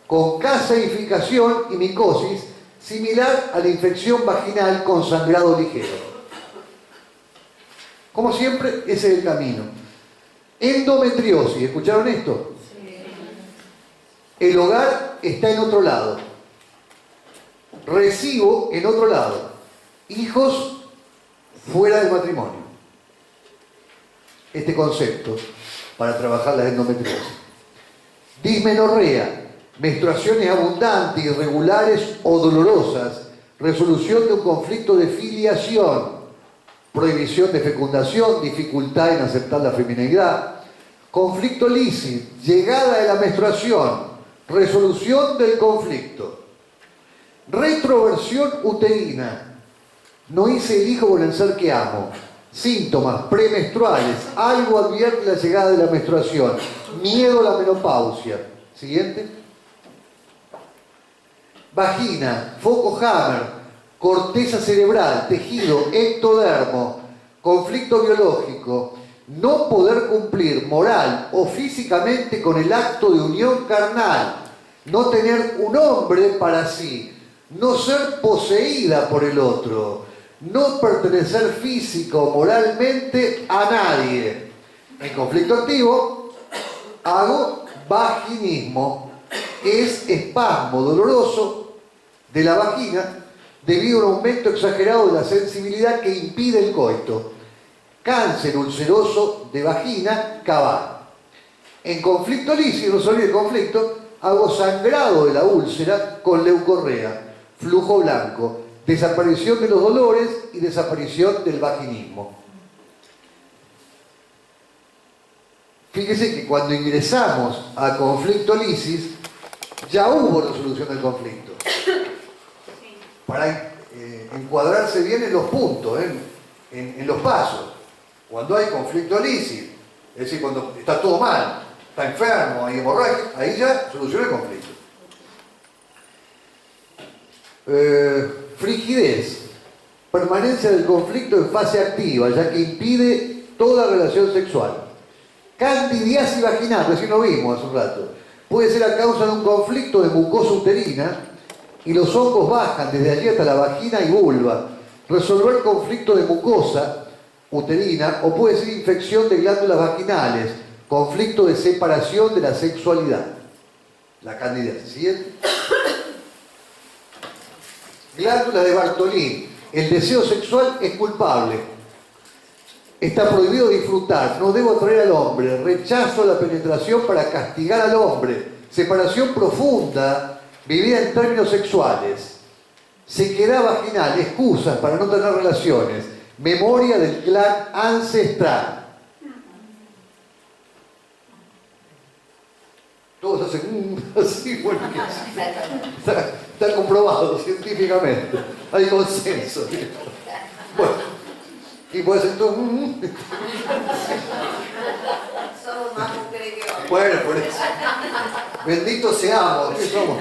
con caseificación y micosis, similar a la infección vaginal con sangrado ligero. Como siempre, ese es el camino. Endometriosis, ¿escucharon esto? El hogar está en otro lado. Recibo en otro lado. Hijos fuera del matrimonio. Este concepto para trabajar la endometriosis. Dismenorrea, menstruaciones abundantes, irregulares o dolorosas, resolución de un conflicto de filiación, prohibición de fecundación, dificultad en aceptar la feminidad, conflicto lícito, llegada de la menstruación, resolución del conflicto, retroversión uterina, no hice el hijo con el ser que amo, síntomas premenstruales, algo advierte la llegada de la menstruación, miedo a la menopausia. Siguiente. Vagina, foco Hammer, corteza cerebral, tejido, ectodermo, conflicto biológico, no poder cumplir moral o físicamente con el acto de unión carnal, no tener un hombre para sí, no ser poseída por el otro, no pertenecer físico o moralmente a nadie. En conflicto activo, hago vaginismo, es espasmo doloroso de la vagina debido a un aumento exagerado de la sensibilidad que impide el coito. Cáncer ulceroso de vagina, cabal. En conflicto lícito, resolver el conflicto, hago sangrado de la úlcera con leucorrea, flujo blanco, desaparición de los dolores y desaparición del vaginismo. Fíjese que cuando ingresamos a conflicto lisis, ya hubo resolución del conflicto. Para encuadrarse bien en los puntos, en los pasos. Cuando hay conflicto lisis, es decir, cuando está todo mal, está enfermo, hay hemorragia, ahí ya soluciona el conflicto. Frigidez, permanencia del conflicto en fase activa, ya que impide toda relación sexual. Candidiasis vaginal, recién lo vimos hace un rato, puede ser a causa de un conflicto de mucosa uterina y los hongos bajan desde allí hasta la vagina y vulva. Resolver conflicto de mucosa uterina o puede ser infección de glándulas vaginales, conflicto de separación de la sexualidad. La candidiasis. ¿Siguiente? Glándula de Bartolín. El deseo sexual es culpable. Está prohibido disfrutar. No debo atraer al hombre. Rechazo la penetración para castigar al hombre. Separación profunda, vivida en términos sexuales. Sequedad vaginal. Excusas para no tener relaciones. Memoria del clan ancestral. Todos hacen así, bueno, está comprobado científicamente. Hay consenso. Bueno, y puede ser todo. Somos más mujeres que hombres. Bueno, por eso. Benditos seamos, ¿qué somos?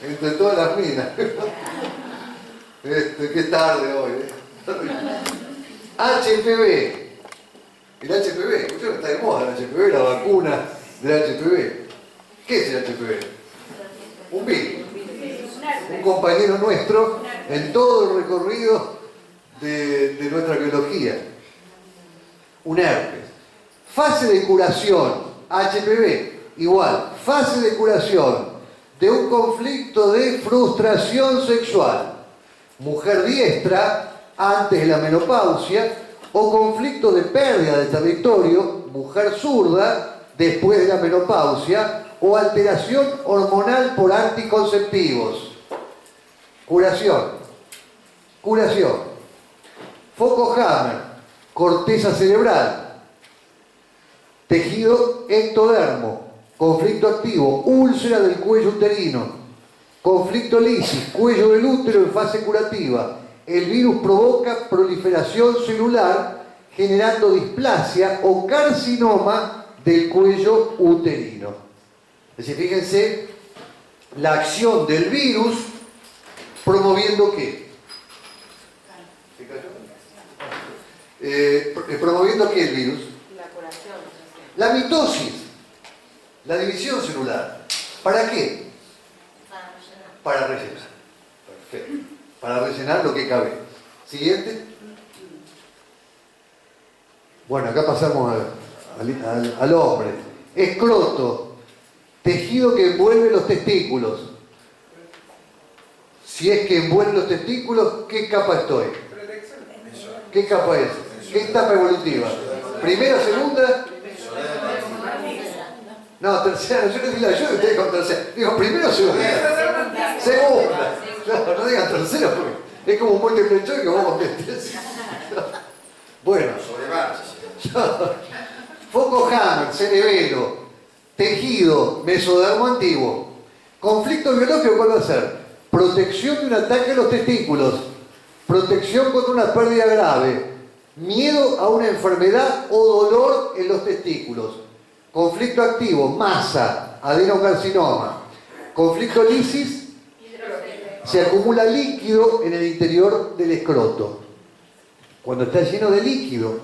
Entre todas las minas. Qué tarde hoy, HPV. El HPV, escucharon, está de moda el HPV, la vacuna del HPV. ¿Qué es el HPV? Un virus. Un compañero nuestro en todo el recorrido de nuestra biología. Un herpes. Fase de curación, HPV, igual. Fase de curación de un conflicto de frustración sexual. Mujer diestra, antes de la menopausia, o conflicto de pérdida de territorio, mujer zurda, después de la menopausia, o alteración hormonal por anticonceptivos. Curación. Curación. Foco Hammer, corteza cerebral, tejido ectodermo, conflicto activo, úlcera del cuello uterino, conflicto lisis, cuello del útero en fase curativa. El virus provoca proliferación celular generando displasia o carcinoma del cuello uterino. Es decir, fíjense la acción del virus promoviendo ¿qué? ¿Promoviendo qué el virus? La curación. La mitosis, la división celular. ¿Para qué? Para rellenar. Perfecto. Para rellenar lo que cabe. Siguiente. Bueno, acá pasamos al hombre. Escroto, tejido que envuelve los testículos. Si es que envuelve los testículos, ¿qué capa estoy? ¿Qué capa es? ¿Qué etapa evolutiva? ¿Primera, segunda? No, tercera, yo no digo la yo y ustedes con tercera. Digo, primero o segunda. Segunda. Claro, no digan tercera porque es como un múltiple choice que vos contestes. Bueno. Foco Hammer, cerebelo, tejido, mesodermo antiguo. Conflicto biológico, ¿cuál va a ser? Protección de un ataque a los testículos, protección contra una pérdida grave, miedo a una enfermedad o dolor en los testículos. Conflicto activo, masa, adenocarcinoma. Conflicto lisis, se acumula líquido en el interior del escroto. Cuando está lleno de líquido,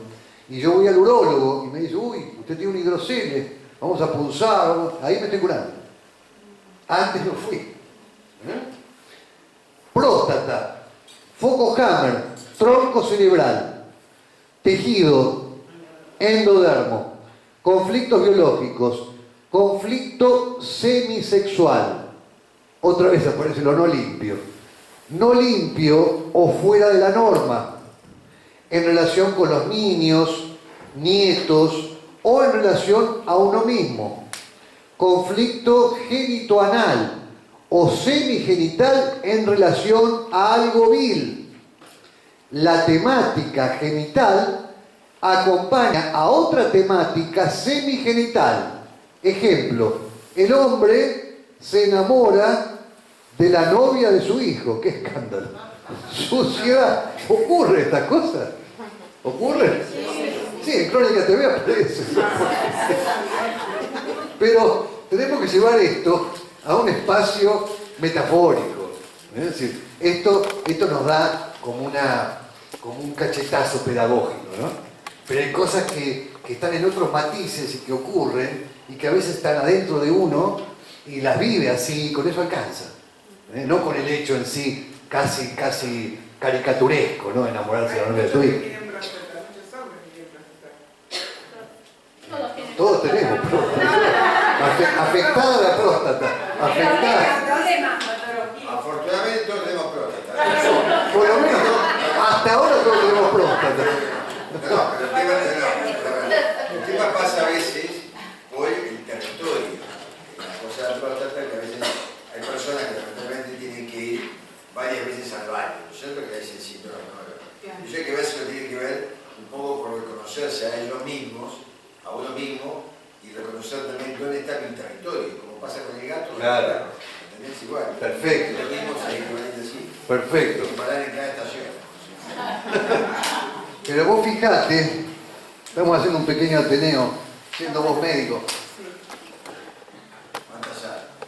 y yo voy al urólogo y me dice, uy, usted tiene un hidrocele, vamos a pulsar, ahí me estoy curando. Antes no fui. Próstata, foco Hammer, tronco cerebral, tejido, endodermo, conflictos biológicos, conflicto semisexual. Otra vez aparece lo no limpio. No limpio o fuera de la norma, en relación con los niños, nietos o en relación a uno mismo. Conflicto genitoanal o semigenital en relación a algo vil. La temática genital acompaña a otra temática semigenital. Ejemplo, el hombre se enamora de la novia de su hijo. ¡Qué escándalo! Suciedad. ¿Ocurre esta cosa? ¿Ocurre? Sí, en Crónica TV aparece. Pero tenemos que llevar esto a un espacio metafórico. Es decir, esto nos da como un cachetazo pedagógico, ¿no? Pero hay cosas que están en otros matices y que ocurren y que a veces están adentro de uno y las vive así, con eso alcanza. No con el hecho en sí casi caricaturesco, ¿no? Enamorarse de la novia de tu hijo. Todos tenemos próstata. Afectada la próstata. Afectada. Afortunadamente todos tenemos próstata. Por lo menos, hasta ahora todos tenemos próstata. No, pero el tema pasa a veces por el territorio. La cosa de la próstata que a veces hay personas que lamentablemente tienen que ir varias veces al baño, ¿no es cierto? Que hay ese síntoma. Yo sé que a veces lo tiene que ver un poco con reconocerse a ellos mismos, a uno mismo, y reconocer también dónde está mi territorio, como pasa con el gato. Claro. Es igual. Perfecto. Lo mismo es equivalente así. Perfecto. Parar en cada estación. Pero vos fijate, estamos haciendo un pequeño ateneo, siendo vos médico,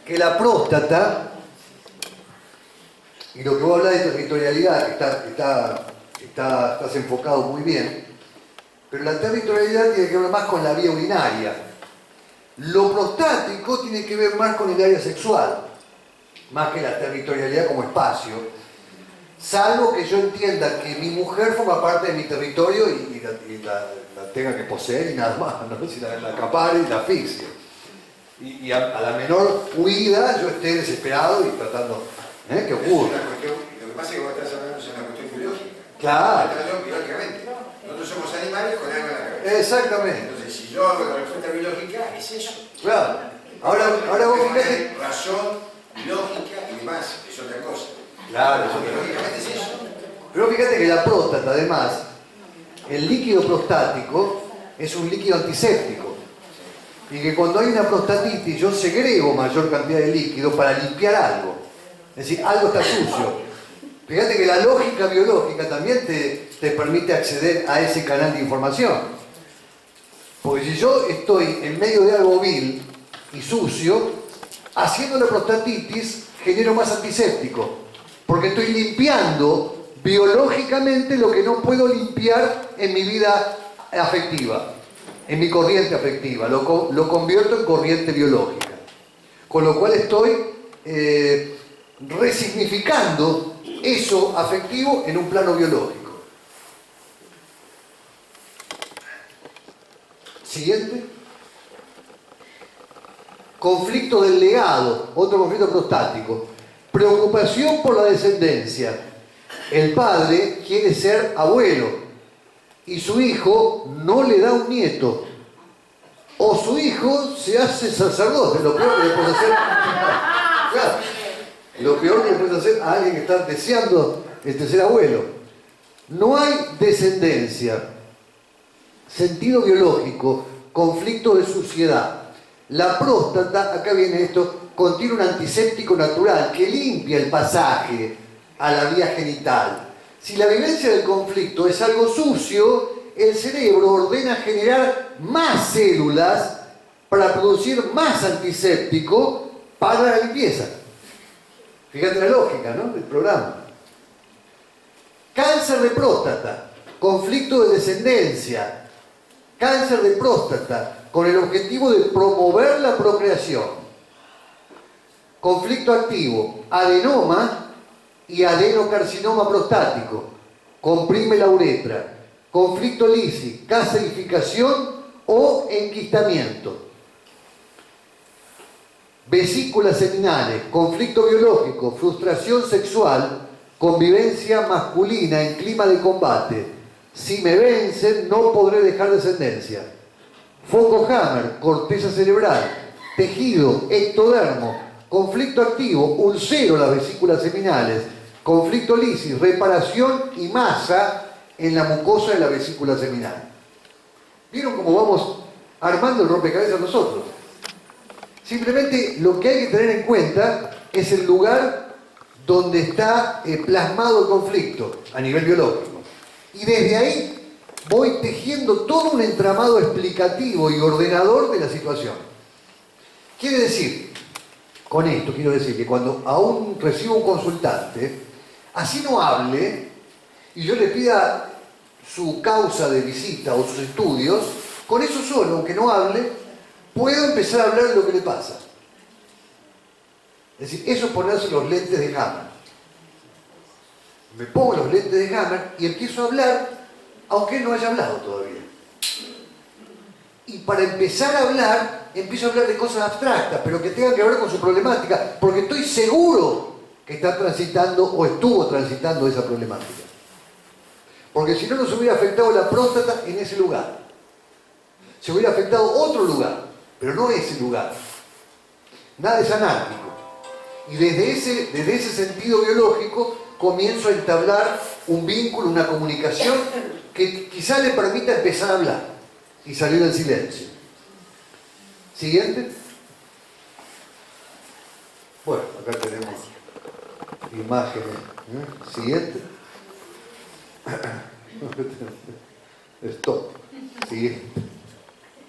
que la próstata, y lo que vos hablás de territorialidad, estás enfocado muy bien, pero la territorialidad tiene que ver más con la vía urinaria. Lo prostático tiene que ver más con el área sexual, más que la territorialidad como espacio, salvo que yo entienda que mi mujer forma parte de mi territorio y la tenga que poseer y nada más, ¿no? Si la acapare y la asfixie. Y a la menor huida yo esté desesperado y tratando, ¿qué ocurre? Lo que pasa es que vos estás hablando de una cuestión biológica. Claro. Biológicamente. Nosotros somos animales con algo en la cabeza. Exactamente. Entonces, si yo hago la respuesta biológica, es eso. Claro. Ahora vos fíjate. Razón, lógica y demás, es otra cosa. Claro, Biológicamente es eso. Pero fíjate que la próstata, además, el líquido prostático es un líquido antiséptico. Y que cuando hay una prostatitis yo segrego mayor cantidad de líquido para limpiar algo. Es decir, algo está sucio. Fíjate que la lógica biológica también te permite acceder a ese canal de información. Porque si yo estoy en medio de algo vil y sucio, haciendo la prostatitis genero más antiséptico. Porque estoy limpiando biológicamente lo que no puedo limpiar en mi vida afectiva, en mi corriente afectiva. Lo convierto en corriente biológica. Con lo cual estoy resignificando eso afectivo en un plano biológico. Siguiente. Conflicto del legado, otro conflicto prostático. Preocupación por la descendencia. El padre quiere ser abuelo y su hijo no le da un nieto. O su hijo se hace sacerdote, lo peor que le puede hacer. Claro, lo peor que le puede hacer a alguien que está deseando ser abuelo. No hay descendencia. Sentido biológico, conflicto de suciedad. La próstata, acá viene esto, contiene un antiséptico natural que limpia el pasaje a la vía genital. Si la vivencia del conflicto es algo sucio, el cerebro ordena generar más células para producir más antiséptico para la limpieza. Fíjate la lógica, ¿no?, del programa. Cáncer de próstata, conflicto de descendencia. Cáncer de próstata, con el objetivo de promover la procreación. Conflicto activo, adenoma y adenocarcinoma prostático. Comprime la uretra. Conflicto lisi, calcificación o enquistamiento. Vesículas seminales, conflicto biológico, frustración sexual, convivencia masculina en clima de combate. Si me vencen, no podré dejar descendencia. Foco Hammer, corteza cerebral, tejido, ectodermo, conflicto activo, ulcero las vesículas seminales, conflicto lisis, reparación y masa en la mucosa de la vesícula seminal. ¿Vieron cómo vamos armando el rompecabezas nosotros? Simplemente lo que hay que tener en cuenta es el lugar donde está plasmado el conflicto a nivel biológico. Y desde ahí voy tejiendo todo un entramado explicativo y ordenador de la situación. Quiere decir, con esto quiero decir que cuando aún recibo un consultante, así no hable y yo le pida su causa de visita o sus estudios, con eso solo, aunque no hable, puedo empezar a hablar de lo que le pasa. Es decir, eso es ponerse los lentes de Hammer. Me pongo los lentes de Hammer y empiezo a hablar, aunque él no haya hablado todavía. Y para empezar a hablar, empiezo a hablar de cosas abstractas, pero que tengan que ver con su problemática, porque estoy seguro que está transitando o estuvo transitando esa problemática. Porque si no, nos hubiera afectado la próstata en ese lugar. Se hubiera afectado otro lugar, pero no ese lugar. Nada es anárquico. Y desde ese sentido biológico comienzo a entablar un vínculo, una comunicación que quizá le permita empezar a hablar y salir del silencio. ¿Siguiente? Bueno, acá tenemos imágenes. ¿Siguiente? Stop. Siguiente.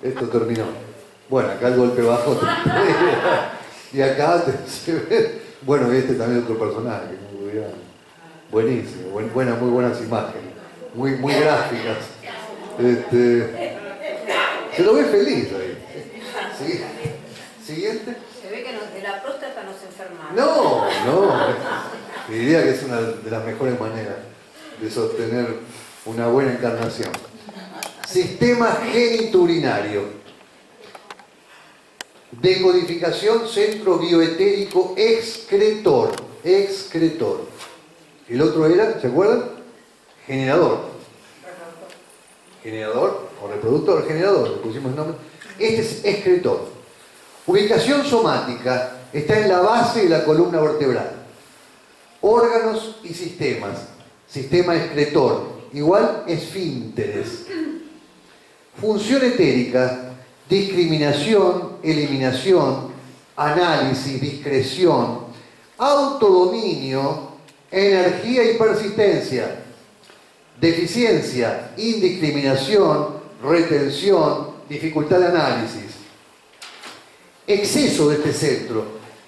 Esto terminó. Bueno, acá el golpe bajo. Y acá se ve. Bueno, este también es otro personaje. Buenísimo. Muy buenas imágenes. Muy gráficas. Se lo ve feliz ahí. Siguiente. Se ve que de la próstata no se enferma. No. Diría que es una de las mejores maneras de sostener una buena encarnación. Sistema genitourinario. Decodificación centro bioetérico excretor. El otro era, ¿se acuerdan? Generador o reproductor, generador, le pusimos el nombre. Este es excretor. Ubicación somática, está en la base de la columna vertebral. Órganos y sistemas. Sistema excretor, igual esfínteres. Función etérica, discriminación, eliminación, análisis, discreción, autodominio, energía y persistencia. Deficiencia, indiscriminación, retención, dificultad de análisis. Exceso de este centro,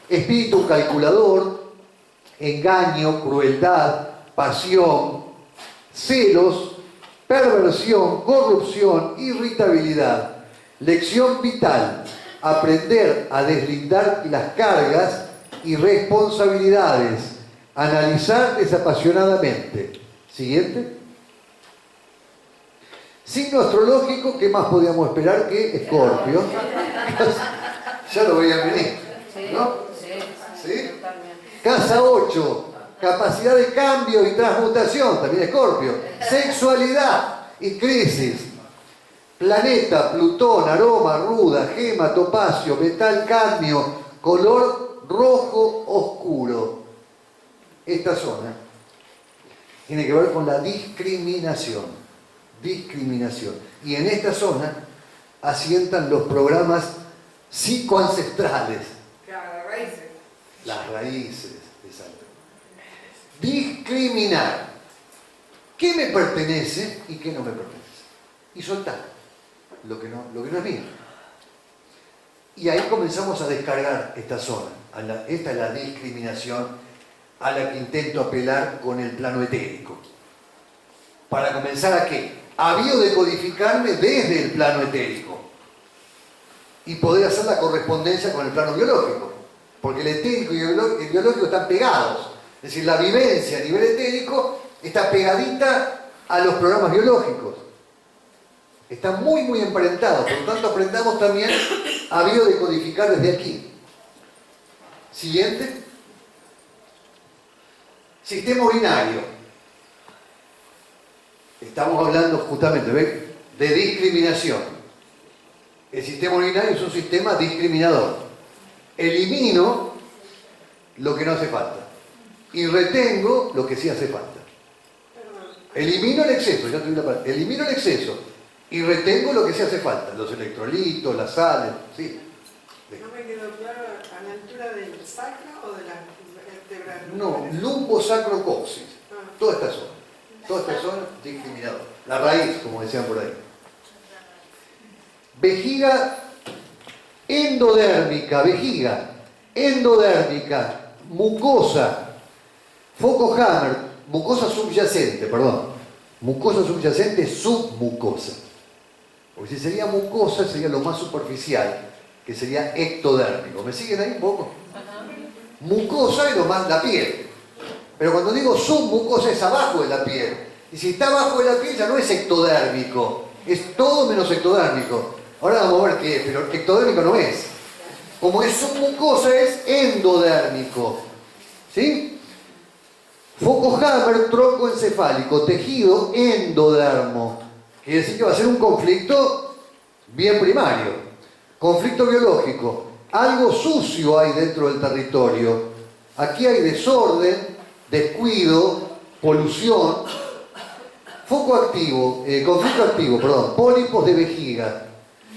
espíritu calculador, engaño, crueldad, pasión, celos, perversión, corrupción, irritabilidad. Lección vital, aprender a deslindar las cargas y responsabilidades, analizar desapasionadamente. Siguiente. Signo astrológico, ¿qué más podíamos esperar que Escorpio? Ya lo veían venir, ¿no? ¿Sí? Casa 8, capacidad de cambio y transmutación, también Escorpio. Sexualidad y crisis. Planeta, Plutón, aroma, ruda, gema, topacio, metal, cadmio, color rojo oscuro. Esta zona tiene que ver con la discriminación. Discriminación. Y en esta zona asientan los programas psicoancestrales. Claro, las raíces. Las raíces, exacto. Discriminar. ¿Qué me pertenece y qué no me pertenece? Y soltar lo que no es mío. Y ahí comenzamos a descargar esta zona. Esta es la discriminación a la que intento apelar con el plano etérico. ¿Para comenzar a qué? A biodecodificarme desde el plano etérico y poder hacer la correspondencia con el plano biológico, porque el etérico y el biológico están pegados, es decir, la vivencia a nivel etérico está pegadita a los programas biológicos, están muy muy emparentados, por lo tanto aprendamos también a biodecodificar desde aquí. Siguiente. Sistema urinario. Estamos hablando justamente, ¿ven?, de discriminación. El sistema urinario es un sistema discriminador. Elimino lo que no hace falta y retengo lo que sí hace falta. Elimino el exceso, ya tuve la palabra. Elimino el exceso y retengo lo que sí hace falta. Los electrolitos, las sales, ¿sí? No me quedó claro, ¿a la altura del sacro o de la vértebra? No, lumbosacrocoxis. Toda esta zona. Toda esta zona discriminadora. La raíz, como decían por ahí. Vejiga endodérmica, mucosa, foco Hammer, mucosa subyacente, submucosa. Porque si sería mucosa sería lo más superficial, que sería ectodérmico. ¿Me siguen ahí un poco? Mucosa es lo más la piel. Pero cuando digo submucosa es abajo de la piel. Y si está abajo de la piel ya no es ectodérmico. Es todo menos ectodérmico. Ahora vamos a ver qué es, pero ectodérmico no es. Como es submucosa es endodérmico. ¿Sí? Foco Hammer, tronco encefálico, tejido endodermo. Quiere decir que va a ser un conflicto bien primario. Conflicto biológico. Algo sucio hay dentro del territorio. Aquí hay desorden, descuido, polución. Foco activo, conflicto activo, pólipos de vejiga.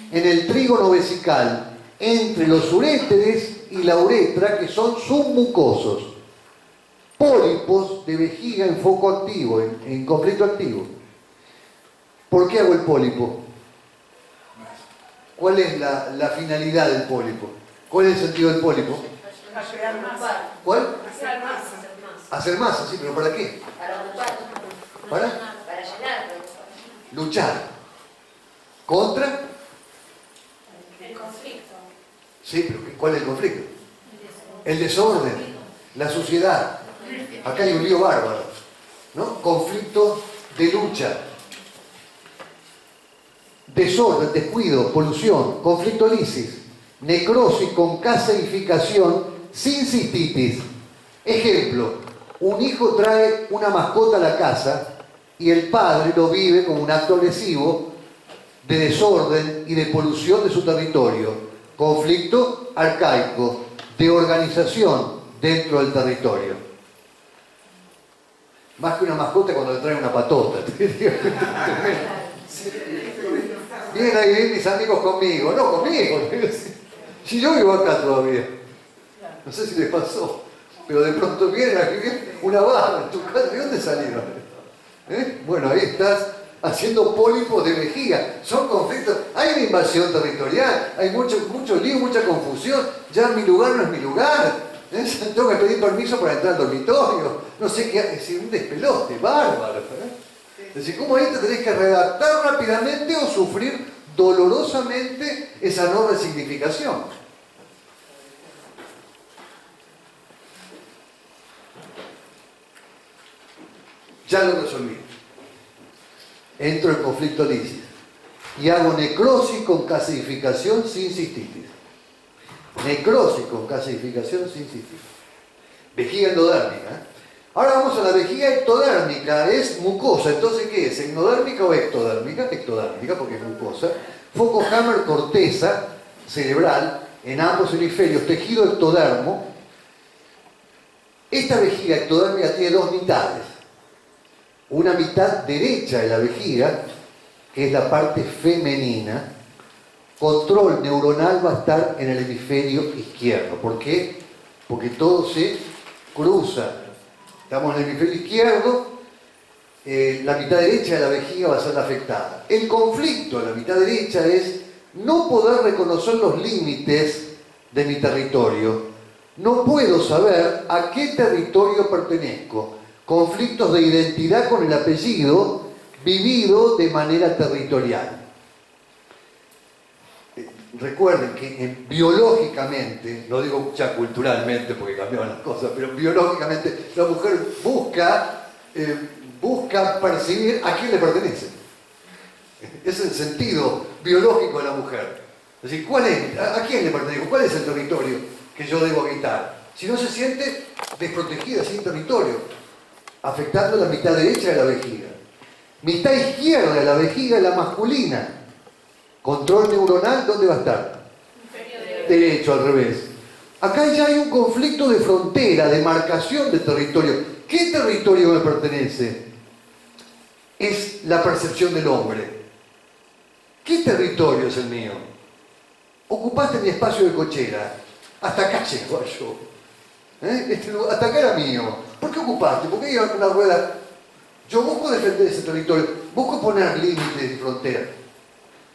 En el trígono vesical, entre los uréteres y la uretra, que son submucosos. Pólipos de vejiga en foco activo, en conflicto activo. ¿Por qué hago el pólipo? ¿Cuál es la finalidad del pólipo? ¿Cuál es el sentido del pólipo? ¿Cuál? Hacer masa. Hacer masa, sí, pero ¿para qué? Para ocupar. ¿Para? Para llenar. Luchar. ¿Contra? El conflicto. Sí, pero ¿cuál es el conflicto? El desorden, la suciedad. Acá hay un lío bárbaro, ¿no? Conflicto de lucha. Desorden, descuido, polución, conflicto lisis, necrosis con caseificación sin cistitis. Ejemplo, un hijo trae una mascota a la casa y el padre lo vive como un acto agresivo de desorden y de polución de su territorio. Conflicto arcaico, de organización dentro del territorio. Más que una mascota cuando le traen una patota. Vienen ahí mis amigos conmigo, no conmigo. Si yo vivo acá todavía. No sé si les pasó, pero de pronto vienen aquí una barra en tu casa. ¿De dónde salieron? Bueno, ahí estás haciendo pólipos de vejiga. Son conflictos. Hay una invasión territorial, hay mucho lío, mucha confusión. Ya mi lugar no es mi lugar. Tengo que pedir permiso para entrar al dormitorio. No sé qué, es un despelote, bárbaro. Es decir, ¿cómo ahí te tenés que redactar rápidamente o sufrir dolorosamente esa no resignificación? Ya lo resolví. Entro en conflicto lisis. y hago necrosis con gasificación sin cistitis. Necrosis con gasificación sin cistitis. Vejiga endodérmica. Ahora vamos a la vejiga ectodérmica, es mucosa. Entonces, ¿qué es? ¿Endodérmica o ectodérmica? Ectodérmica, porque es mucosa. Foco Hammer, corteza cerebral, en ambos hemisferios, tejido ectodermo. Esta vejiga ectodérmica tiene dos mitades. Una mitad derecha de la vejiga, que es la parte femenina. Control neuronal va a estar en el hemisferio izquierdo. ¿Por qué? Porque todo se cruza. Estamos en el hemisferio izquierdo, la mitad derecha de la vejiga va a ser la afectada. El conflicto de la mitad derecha es no poder reconocer los límites de mi territorio. No puedo saber a qué territorio pertenezco. Conflictos de identidad con el apellido vivido de manera territorial. Recuerden que biológicamente, no digo ya culturalmente porque cambiaban las cosas, pero biológicamente la mujer busca percibir a quién le pertenece. Es el sentido biológico de la mujer. Es decir, ¿a quién le pertenezco? ¿Cuál es el territorio que yo debo habitar? Si no se siente desprotegida, sin territorio, afectando la mitad derecha de la vejiga. Mitad izquierda de la vejiga es la masculina. Control neuronal, ¿dónde va a estar? Derecho, al revés. Acá ya hay un conflicto de frontera, de marcación de territorio. ¿Qué territorio me pertenece? Es la percepción del hombre. ¿Qué territorio es el mío? Ocupaste mi espacio de cochera. Hasta acá llegó yo. Hasta acá era mío. ¿Por qué ocupaste? ¿Por qué iba con una rueda? Yo busco defender ese territorio. Busco poner límites y fronteras.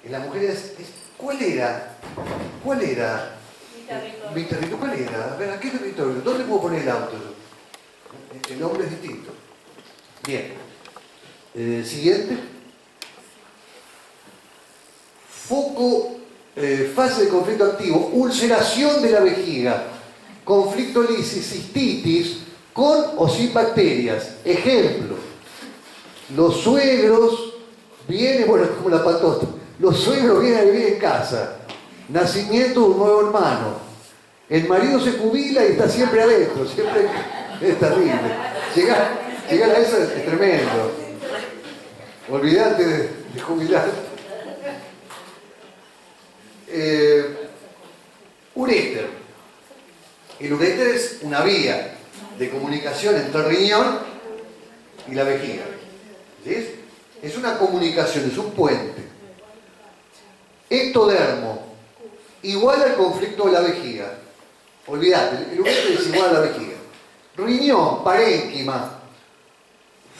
En la mujer ¿cuál era? Mi territorio. ¿Cuál era? A ver, ¿a qué territorio? ¿Dónde puedo poner el auto? El hombre es distinto. Bien. Siguiente. Foco, fase de conflicto activo, ulceración de la vejiga, conflicto lisis, cistitis, con o sin bacterias. Ejemplo, los suegros vienen, bueno, como la patota. Los suegros vienen a vivir en casa. Nacimiento de un nuevo hermano. El marido se jubila y está siempre adentro. Siempre es terrible. Llegar a eso es tremendo. Olvídate de jubilar. Uréter. El uréter es una vía de comunicación entre el riñón y la vejiga. ¿Sí? Es una comunicación, es un puente. Ectodermo, igual al conflicto de la vejiga. Olvídate, el uréter es igual a la vejiga. Riñón, parénquima,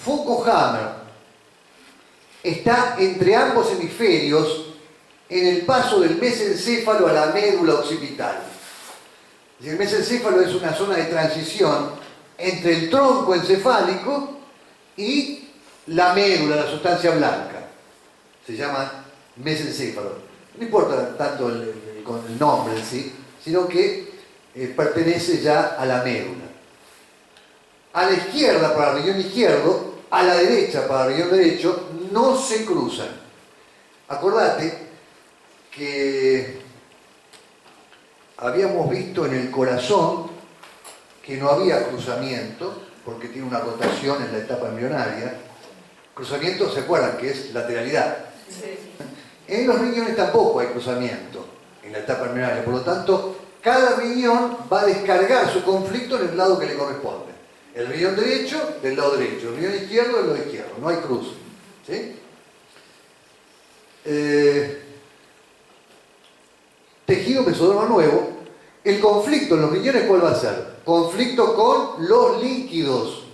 foco Hammer, está entre ambos hemisferios en el paso del mesencéfalo a la médula occipital. El mesencéfalo es una zona de transición entre el tronco encefálico y la médula, la sustancia blanca. Se llama mesencéfalo. No importa tanto el nombre en sí, sino que pertenece ya a la médula. A la izquierda para el riñón izquierdo, a la derecha para el riñón derecho, no se cruzan. Acordate que habíamos visto en el corazón que no había cruzamiento, porque tiene una rotación en la etapa embrionaria. Cruzamiento, ¿se acuerdan? Que es lateralidad. Sí. En los riñones tampoco hay cruzamiento en la etapa embrionaria, por lo tanto, cada riñón va a descargar su conflicto en el lado que le corresponde. El riñón derecho del lado derecho, el riñón izquierdo del lado izquierdo, no hay cruce. ¿Sí? Tejido mesodermo nuevo. El conflicto en los riñones, ¿cuál va a ser? Conflicto con los líquidos.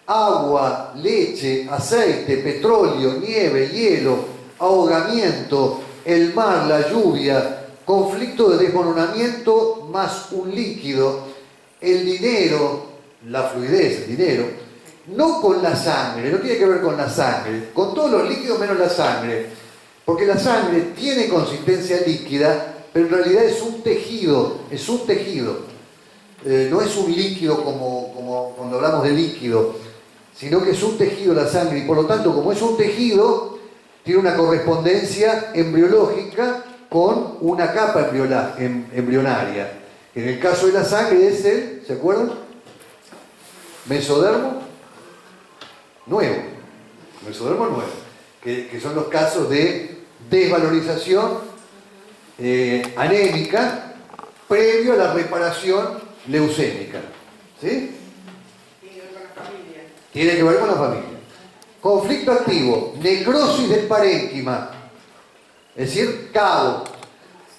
Agua, leche, aceite, petróleo, nieve, hielo, ahogamiento, el mar, la lluvia, conflicto de desmoronamiento más un líquido, el dinero, la fluidez, el dinero, no con la sangre, no tiene que ver con la sangre, con todos los líquidos menos la sangre, porque la sangre tiene consistencia líquida, pero en realidad es un tejido, no es un líquido como cuando hablamos de líquido, sino que es un tejido la sangre, y por lo tanto, como es un tejido, tiene una correspondencia embriológica con una capa embrionaria. En el caso de la sangre es el, ¿se acuerdan? Mesodermo nuevo. Mesodermo nuevo. Que son los casos de desvalorización anémica previo a la reparación leucémica. ¿Sí? Tiene que ver con la familia. Tiene que ver con la familia. Conflicto activo, necrosis del parénquima, es decir, cabo,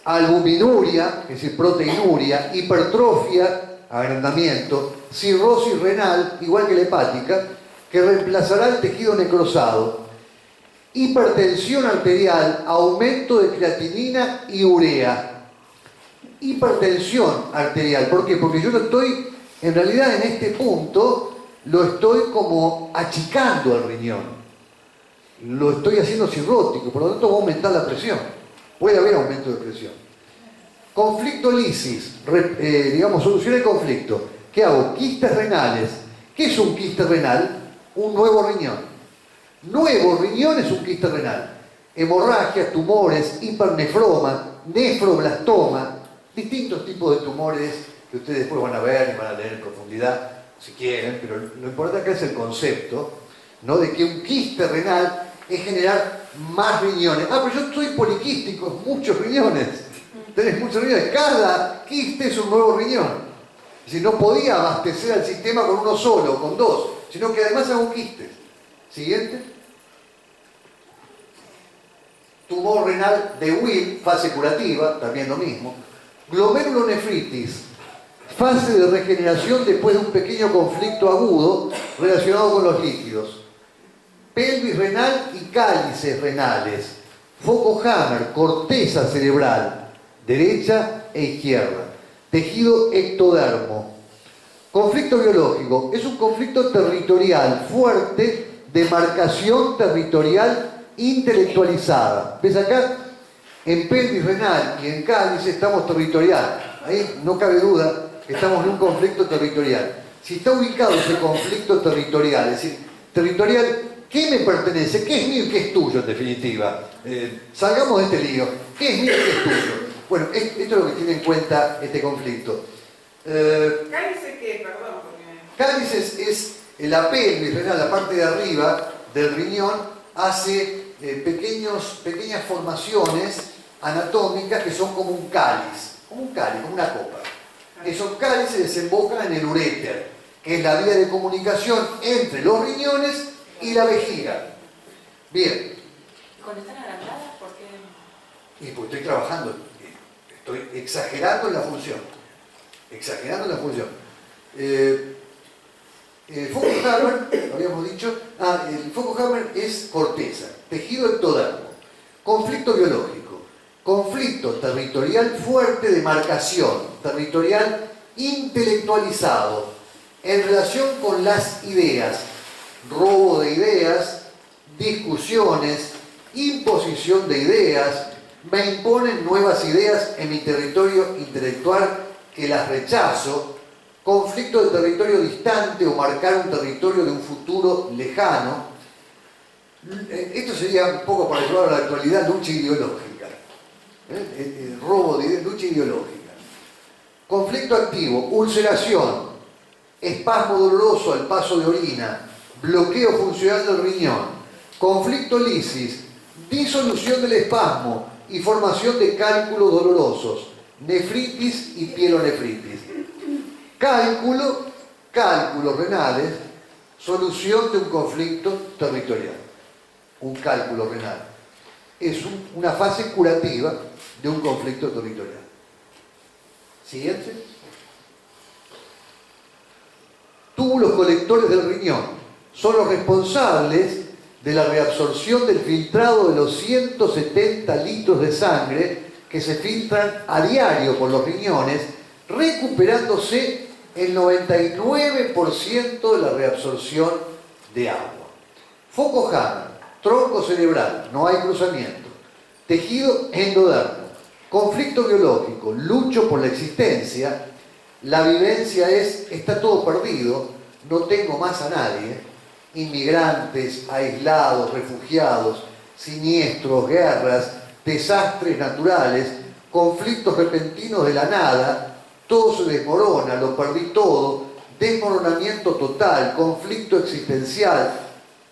albuminuria, es decir, proteinuria, hipertrofia, agrandamiento, cirrosis renal, igual que la hepática, que reemplazará el tejido necrosado, hipertensión arterial, aumento de creatinina y urea. Hipertensión arterial, ¿por qué? Porque yo lo estoy, en realidad en este punto, lo estoy como achicando al riñón. Lo estoy haciendo cirrótico, por lo tanto va a aumentar la presión. Puede haber aumento de presión. Conflicto lisis, digamos, solución de conflicto. ¿Qué hago? Quistes renales. ¿Qué es un quiste renal? Un nuevo riñón. Nuevo riñón es un quiste renal. Hemorragia, tumores, hipernefroma, nefroblastoma, distintos tipos de tumores que ustedes después van a ver y van a leer en profundidad si quieren, pero lo importante acá es el concepto, ¿no? De que un quiste renal es generar más riñones. Ah, pero yo soy poliquístico, muchos riñones. Tenés muchos riñones. Cada quiste es un nuevo riñón. Es decir, no podía abastecer al sistema con uno solo, con dos, sino que además hago quistes. Siguiente. Tumor renal de Will, fase curativa, también lo mismo. Glomerulonefritis, fase de regeneración después de un pequeño conflicto agudo relacionado con los líquidos. Pelvis renal y cálices renales. Foco Hammer, corteza cerebral, derecha e izquierda. Tejido ectodermo. Conflicto biológico. Es un conflicto territorial fuerte de marcación territorial intelectualizada. ¿Ves acá? En pelvis renal y en cálice estamos territorial. Ahí no cabe duda que estamos en un conflicto territorial. Si está ubicado ese conflicto territorial, es decir, territorial, ¿qué me pertenece? ¿Qué es mío y qué es tuyo en definitiva? Salgamos de este lío. ¿Qué es mío y qué es tuyo? Bueno, esto es lo que tiene en cuenta este conflicto. ¿Cálice qué? Perdón. Cálices es la pelvis renal, la parte de arriba del riñón, hace pequeñas formaciones anatómicas que son como un cáliz, como una copa. Esos cálices desembocan en el uréter, que es la vía de comunicación entre los riñones y la vejiga. Bien. ¿Y cuando están agrandadas, por qué? Y pues estoy trabajando, estoy exagerando en la función. Exagerando en la función. El foco Hammer, habíamos dicho, el foco Hammer es corteza, tejido ectodermo, conflicto biológico, conflicto territorial fuerte de marcación, territorial intelectualizado, en relación con las ideas, robo de ideas, discusiones, imposición de ideas, me imponen nuevas ideas en mi territorio intelectual que las rechazo, conflicto de territorio distante o marcar un territorio de un futuro lejano. Esto sería un poco para llevar a la actualidad lucha ideológica. El robo de lucha ideológica. Conflicto activo, ulceración, espasmo doloroso al paso de orina, bloqueo funcional del riñón, conflicto lisis, disolución del espasmo y formación de cálculos dolorosos, nefritis y pielonefritis. Cálculos renales, solución de un conflicto territorial. Un cálculo renal. Es una fase curativa de un conflicto territorial. Siguiente. Túbulos colectores del riñón son los responsables de la reabsorción del filtrado de los 170 litros de sangre que se filtran a diario por los riñones, recuperándose el 99% de la reabsorción de agua. Foco Hammer, tronco cerebral, no hay cruzamiento. Tejido endodermo, conflicto biológico, lucho por la existencia. La vivencia es, está todo perdido, no tengo más a nadie. Inmigrantes, aislados, refugiados, siniestros, guerras, desastres naturales, conflictos repentinos de la nada, todo se desmorona, lo perdí todo, desmoronamiento total, conflicto existencial,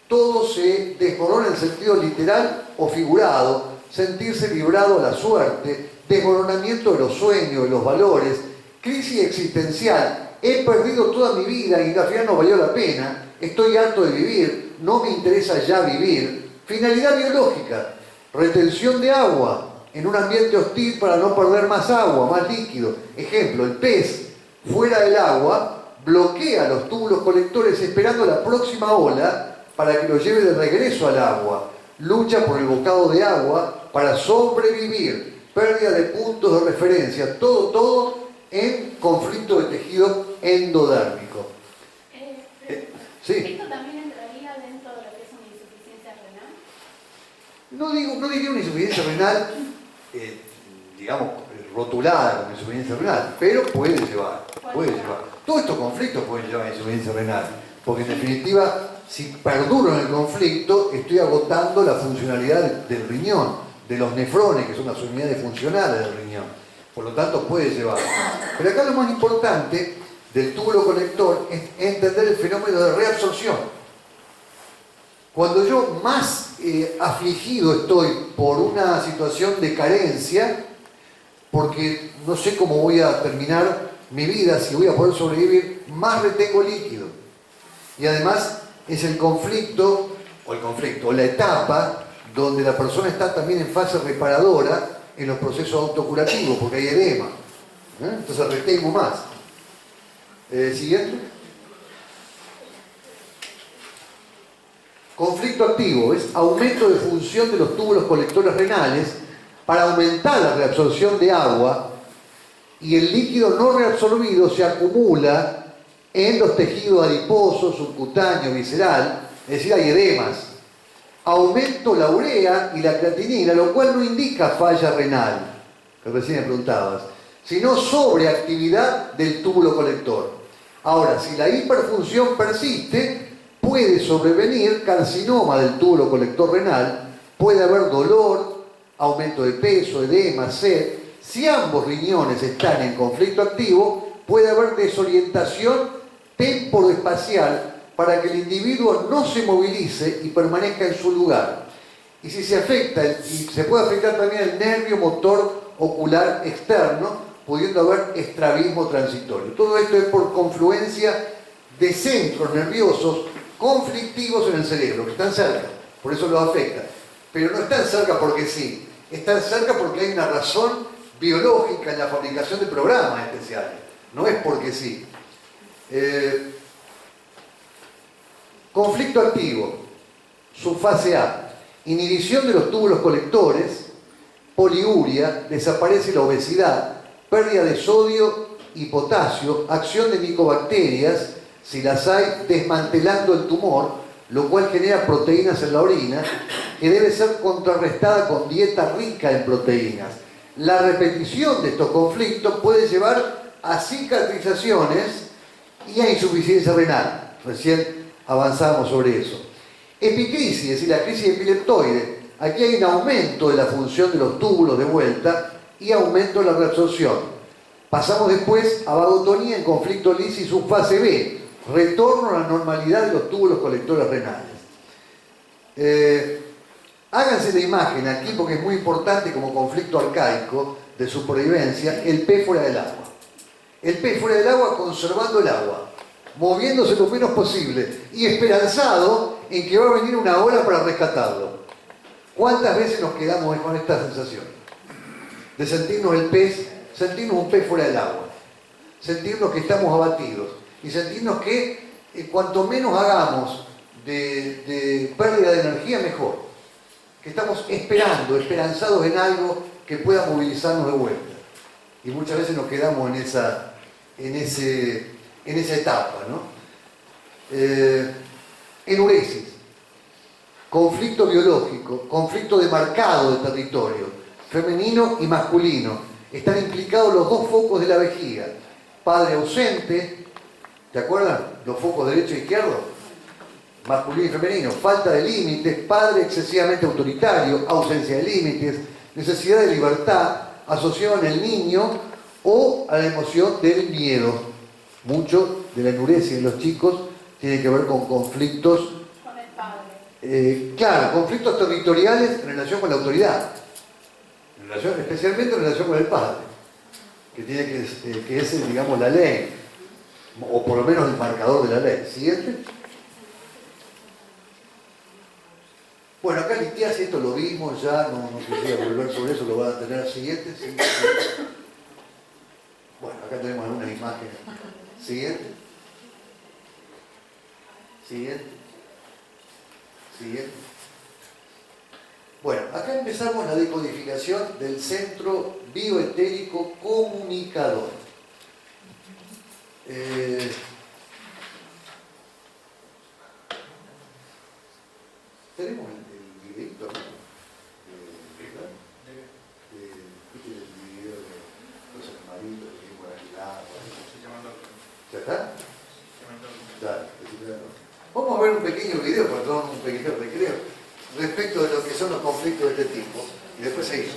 todo se desmorona en sentido literal o figurado, sentirse librado a la suerte, desmoronamiento de los sueños, de los valores, crisis existencial, he perdido toda mi vida y al final no valió la pena, estoy harto de vivir, no me interesa ya vivir, finalidad biológica, retención de agua en un ambiente hostil para no perder más agua, más líquido. Ejemplo, el pez fuera del agua bloquea los túbulos colectores esperando la próxima ola para que lo lleve de regreso al agua. Lucha por el bocado de agua para sobrevivir. Pérdida de puntos de referencia. Todo en conflicto de tejido endodérmico. Sí. ¿Esto también entraría dentro de lo que es una insuficiencia renal? No diría una insuficiencia renal, digamos, rotulada como insuficiencia renal, pero puede llevar. Todos estos conflictos pueden llevar a insuficiencia renal, porque en definitiva, si perduro en el conflicto, estoy agotando la funcionalidad del riñón, de los nefrones, que son las unidades funcionales del riñón. Por lo tanto, puede llevar. Pero acá lo más importante del túbulo colector es entender el fenómeno de reabsorción. Cuando yo más afligido estoy por una situación de carencia, porque no sé cómo voy a terminar mi vida, si voy a poder sobrevivir, más retengo líquido. Y además es el conflicto, o la etapa donde la persona está también en fase reparadora en los procesos autocurativos, porque hay edema. Entonces retengo más. Siguiente. Conflicto activo es aumento de función de los túbulos colectores renales para aumentar la reabsorción de agua, y el líquido no reabsorbido se acumula en los tejidos adiposos, subcutáneo, visceral, es decir, hay edemas. Aumento la urea y la creatinina, lo cual no indica falla renal, que recién me preguntabas, sino sobreactividad del túbulo colector. Ahora, si la hiperfunción persiste, puede sobrevenir carcinoma del túbulo colector renal, puede haber dolor, aumento de peso, edema, sed. Si ambos riñones están en conflicto activo, puede haber desorientación temporoespacial para que el individuo no se movilice y permanezca en su lugar. Y si se afecta, y se puede afectar también el nervio motor ocular externo, pudiendo haber estrabismo transitorio. Todo esto es por confluencia de centros nerviosos conflictivos en el cerebro, que están cerca, por eso los afecta. Pero no están cerca porque sí, están cerca porque hay una razón biológica en la fabricación de programas especiales, no es porque sí. Conflicto activo, subfase A, inhibición de los túbulos colectores, poliuria, desaparece la obesidad, pérdida de sodio y potasio, acción de micobacterias, si las hay, desmantelando el tumor, lo cual genera proteínas en la orina, que debe ser contrarrestada con dieta rica en proteínas. La repetición de estos conflictos puede llevar a cicatrizaciones y a insuficiencia renal. Recién avanzamos sobre eso. Epicrisis, es decir, la crisis epileptoide. Aquí hay un aumento de la función de los túbulos de vuelta y aumento de la reabsorción. Pasamos después a vagotonía en conflicto lisis subfase B, retorno a la normalidad de los túbulos colectores renales. Háganse la imagen aquí porque es muy importante como conflicto arcaico de supervivencia, el pez fuera del agua. El pez fuera del agua conservando el agua, moviéndose lo menos posible y esperanzado en que va a venir una ola para rescatarlo. ¿Cuántas veces nos quedamos con esta sensación? De sentirnos sentirnos un pez fuera del agua, sentirnos que estamos abatidos y sentirnos que cuanto menos hagamos de pérdida de energía, mejor. Que estamos esperanzados en algo que pueda movilizarnos de vuelta. Y muchas veces nos quedamos en esa etapa, ¿no? Enuresis, conflicto biológico, conflicto demarcado de territorio, femenino y masculino. Están implicados los dos focos de la vejiga. Padre ausente, ¿te acuerdan? Los focos derecho e izquierdo. masculino y femenino, falta de límites, padre excesivamente autoritario, ausencia de límites, necesidad de libertad, asociado en el niño o a la emoción del miedo. Mucho de la enuresia de los chicos tiene que ver con conflictos, Con el padre. claro, conflictos territoriales en relación con la autoridad, especialmente en relación con el padre, que es, digamos, la ley, o por lo menos el marcador de la ley. Siguiente. Bueno, acá Litias, esto lo vimos ya, no quisiera volver sobre eso, lo van a tener siguiente. Bueno, acá tenemos algunas imágenes. Siguiente. Siguiente. Siguiente. Bueno, acá empezamos la decodificación del centro bioetérico comunicador. Tenemos el videito, ¿no? ¿Verdad? ¿Viste el video de los animalitos que viven por aquí lado? ¿Ya está? Dale, vamos a ver un pequeño video para tomar un pequeño recreo respecto de lo que son los conflictos de este tipo. Y después seguimos.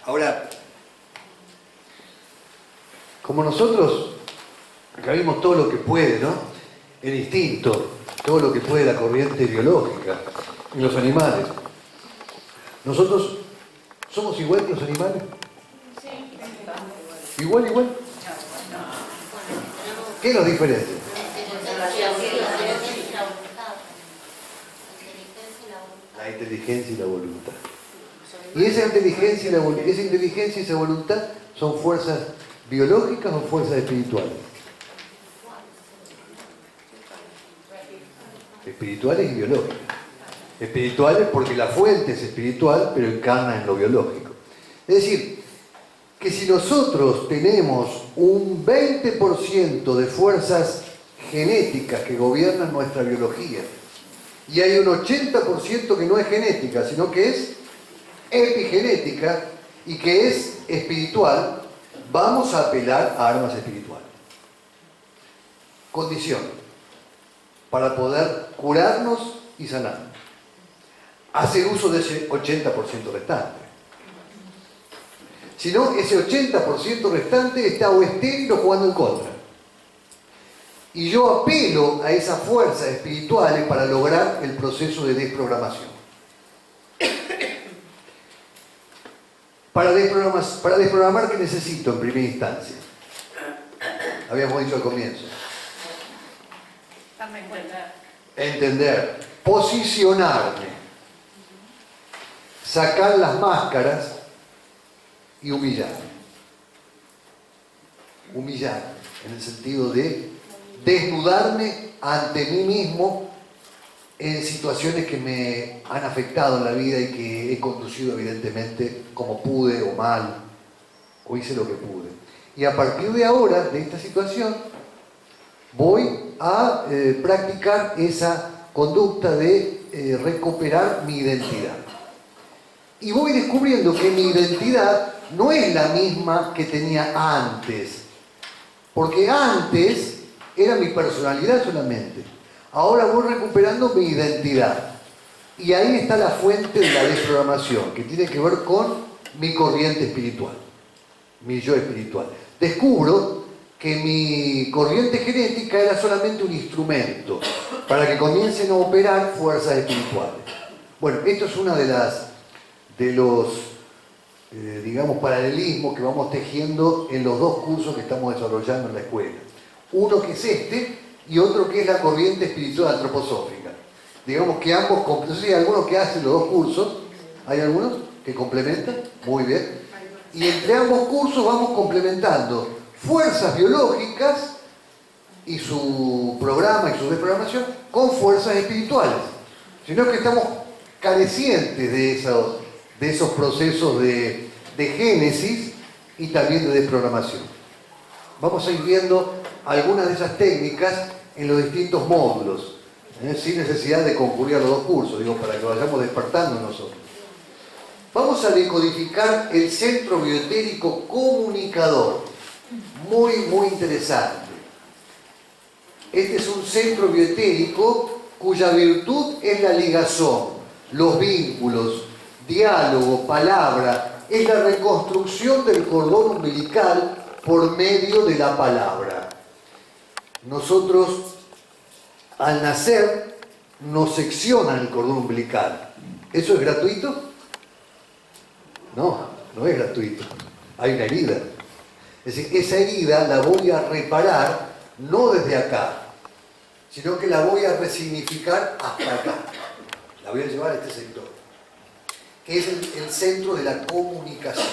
Ahora, como nosotros acá vimos todo lo que puede, ¿no? El instinto, todo lo que puede la corriente biológica y los animales. Nosotros somos igual que los animales. Igual. ¿Qué nos diferencia? La inteligencia y la voluntad. Y esa inteligencia y esa voluntad son fuerzas biológicas o fuerzas espirituales. Espirituales y biológicas. Espirituales porque la fuente es espiritual, pero encarna en lo biológico. Es decir, que si nosotros tenemos un 20% de fuerzas genéticas que gobiernan nuestra biología, y hay un 80% que no es genética, sino que es epigenética y que es espiritual, vamos a apelar a armas espirituales. Condición para poder curarnos y sanar. Hacer uso de ese 80% restante. Si no, ese 80% restante está o estéril o jugando en contra. Y yo apelo a esas fuerzas espirituales para lograr el proceso de desprogramación. Para desprogramar, ¿qué necesito en primera instancia? Habíamos dicho al comienzo. Darme cuenta. Entender, posicionarme, sacar las máscaras y humillarme. Humillarme, en el sentido de desnudarme ante mí mismo en situaciones que me han afectado en la vida y que he conducido evidentemente como pude o mal, o hice lo que pude. Y a partir de ahora, de esta situación, voy a practicar esa conducta de recuperar mi identidad. Y voy descubriendo que mi identidad no es la misma que tenía antes, porque antes era mi personalidad solamente. Ahora voy recuperando mi identidad. Y ahí está la fuente de la desprogramación, que tiene que ver con mi corriente espiritual, mi yo espiritual. Descubro que mi corriente genética era solamente un instrumento para que comiencen a operar fuerzas espirituales. Bueno, esto es una de los digamos, paralelismos que vamos tejiendo en los dos cursos que estamos desarrollando en la escuela. Uno que es este y otro que es la corriente espiritual antroposófica. Digamos que ambos, no sé si hay algunos que hacen los dos cursos, ¿hay algunos que complementan? Muy bien. Y entre ambos cursos vamos complementando fuerzas biológicas y su programa y su desprogramación con fuerzas espirituales. Sino que estamos carecientes de esos procesos de génesis y también de desprogramación. Vamos a ir viendo algunas de esas técnicas en los distintos módulos, sin necesidad de concurrir a los dos cursos, digo, para que vayamos despertando nosotros. Vamos a decodificar el centro bioetérico comunicador. Muy, muy interesante. Este es un centro bioetérico cuya virtud es la ligazón, los vínculos, diálogo, palabra, es la reconstrucción del cordón umbilical por medio de la palabra. Nosotros, al nacer, nos seccionan el cordón umbilical. ¿Eso es gratuito? No, no es gratuito. Hay una herida. Es decir, esa herida la voy a reparar no desde acá, sino que la voy a resignificar hasta acá. La voy a llevar a este sector, que es el centro de la comunicación,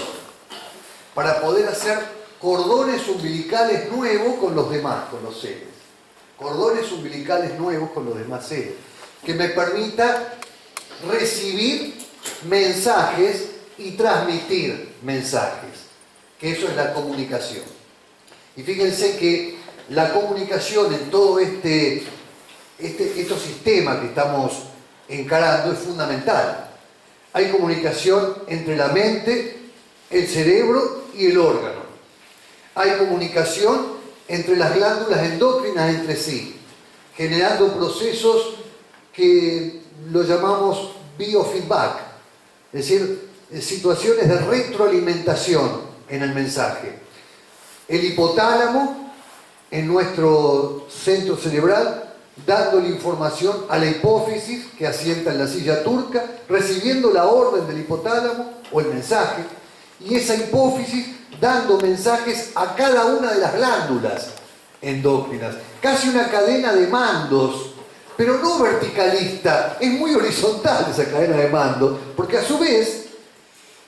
para poder hacer cordones umbilicales nuevos con los demás, con los seres. Cordones umbilicales nuevos con los demás seres, que me permita recibir mensajes y transmitir mensajes, que eso es la comunicación. Y fíjense que la comunicación en todo estos sistemas que estamos encarando es fundamental. Hay comunicación entre la mente, el cerebro y el órgano. Hay comunicación entre las glándulas endócrinas entre sí, generando procesos que lo llamamos biofeedback, es decir, situaciones de retroalimentación en el mensaje. El hipotálamo en nuestro centro cerebral dándole información a la hipófisis que asienta en la silla turca, recibiendo la orden del hipotálamo o el mensaje, y esa hipófisis dando mensajes a cada una de las glándulas endócrinas. Casi una cadena de mandos, pero no verticalista, es muy horizontal esa cadena de mandos, porque a su vez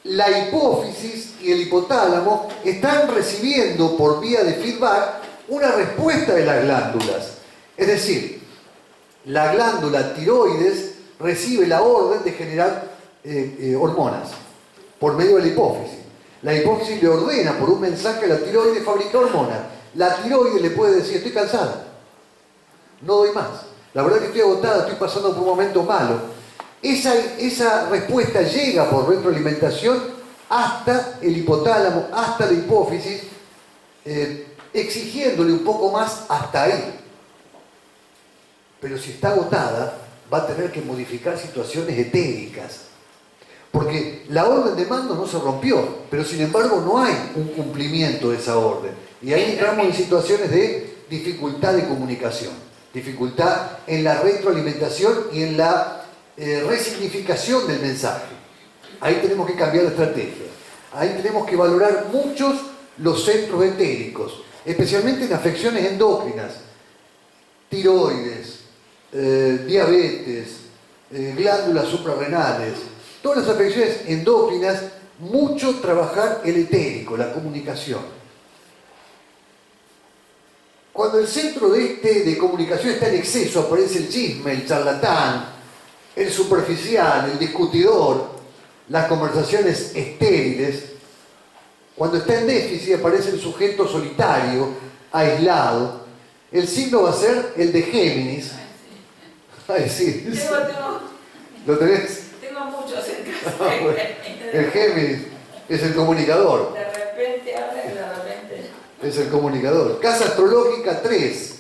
la hipófisis y el hipotálamo están recibiendo por vía de feedback una respuesta de las glándulas. Es decir, la glándula tiroides recibe la orden de generar hormonas por medio de la hipófisis. La hipófisis le ordena por un mensaje a la tiroides fabricar hormonas. La tiroides le puede decir, estoy cansada, no doy más. La verdad que estoy agotada, estoy pasando por un momento malo. Esa respuesta llega por retroalimentación hasta el hipotálamo, hasta la hipófisis, exigiéndole un poco más hasta ahí. Pero si está agotada, va a tener que modificar situaciones etéricas. Porque la orden de mando no se rompió, pero sin embargo no hay un cumplimiento de esa orden. Y ahí entramos en situaciones de dificultad de comunicación, dificultad en la retroalimentación y en la resignificación del mensaje. Ahí tenemos que cambiar de estrategia. Ahí tenemos que valorar muchos los centros etéricos, especialmente en afecciones endócrinas, tiroides, diabetes, glándulas suprarrenales, todas las afecciones endócrinas, mucho trabajar el etérico, la comunicación. Cuando el centro de comunicación está en exceso, aparece el chisme, el charlatán, el superficial, el discutidor, las conversaciones estériles. Cuando está en déficit aparece el sujeto solitario, aislado. El signo va a ser el de Géminis. Ay, sí. ¿Lo tenés? Tengo muchos en casa. Bueno, el Géminis es el comunicador. De repente habla y de repente... Es el comunicador. Casa astrológica 3.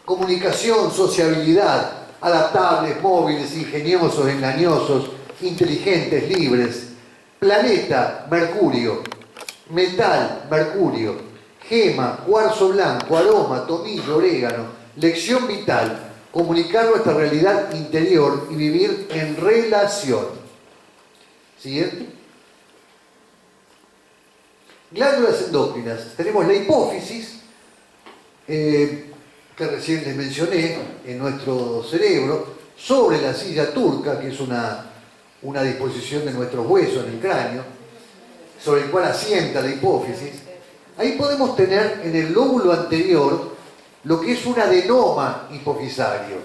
Comunicación, sociabilidad, adaptables, móviles, ingeniosos, engañosos, inteligentes, libres. Planeta, Mercurio. Metal, Mercurio. Gema, cuarzo blanco, aroma, tomillo, orégano. Lección vital. Comunicar nuestra realidad interior y vivir en relación. ¿Siguiente? Glándulas endócrinas. Tenemos la hipófisis, que recién les mencioné, en nuestro cerebro, sobre la silla turca, que es una disposición de nuestros huesos en el cráneo, sobre el cual asienta la hipófisis. Ahí podemos tener en el lóbulo anterior lo que es un adenoma hipofisario.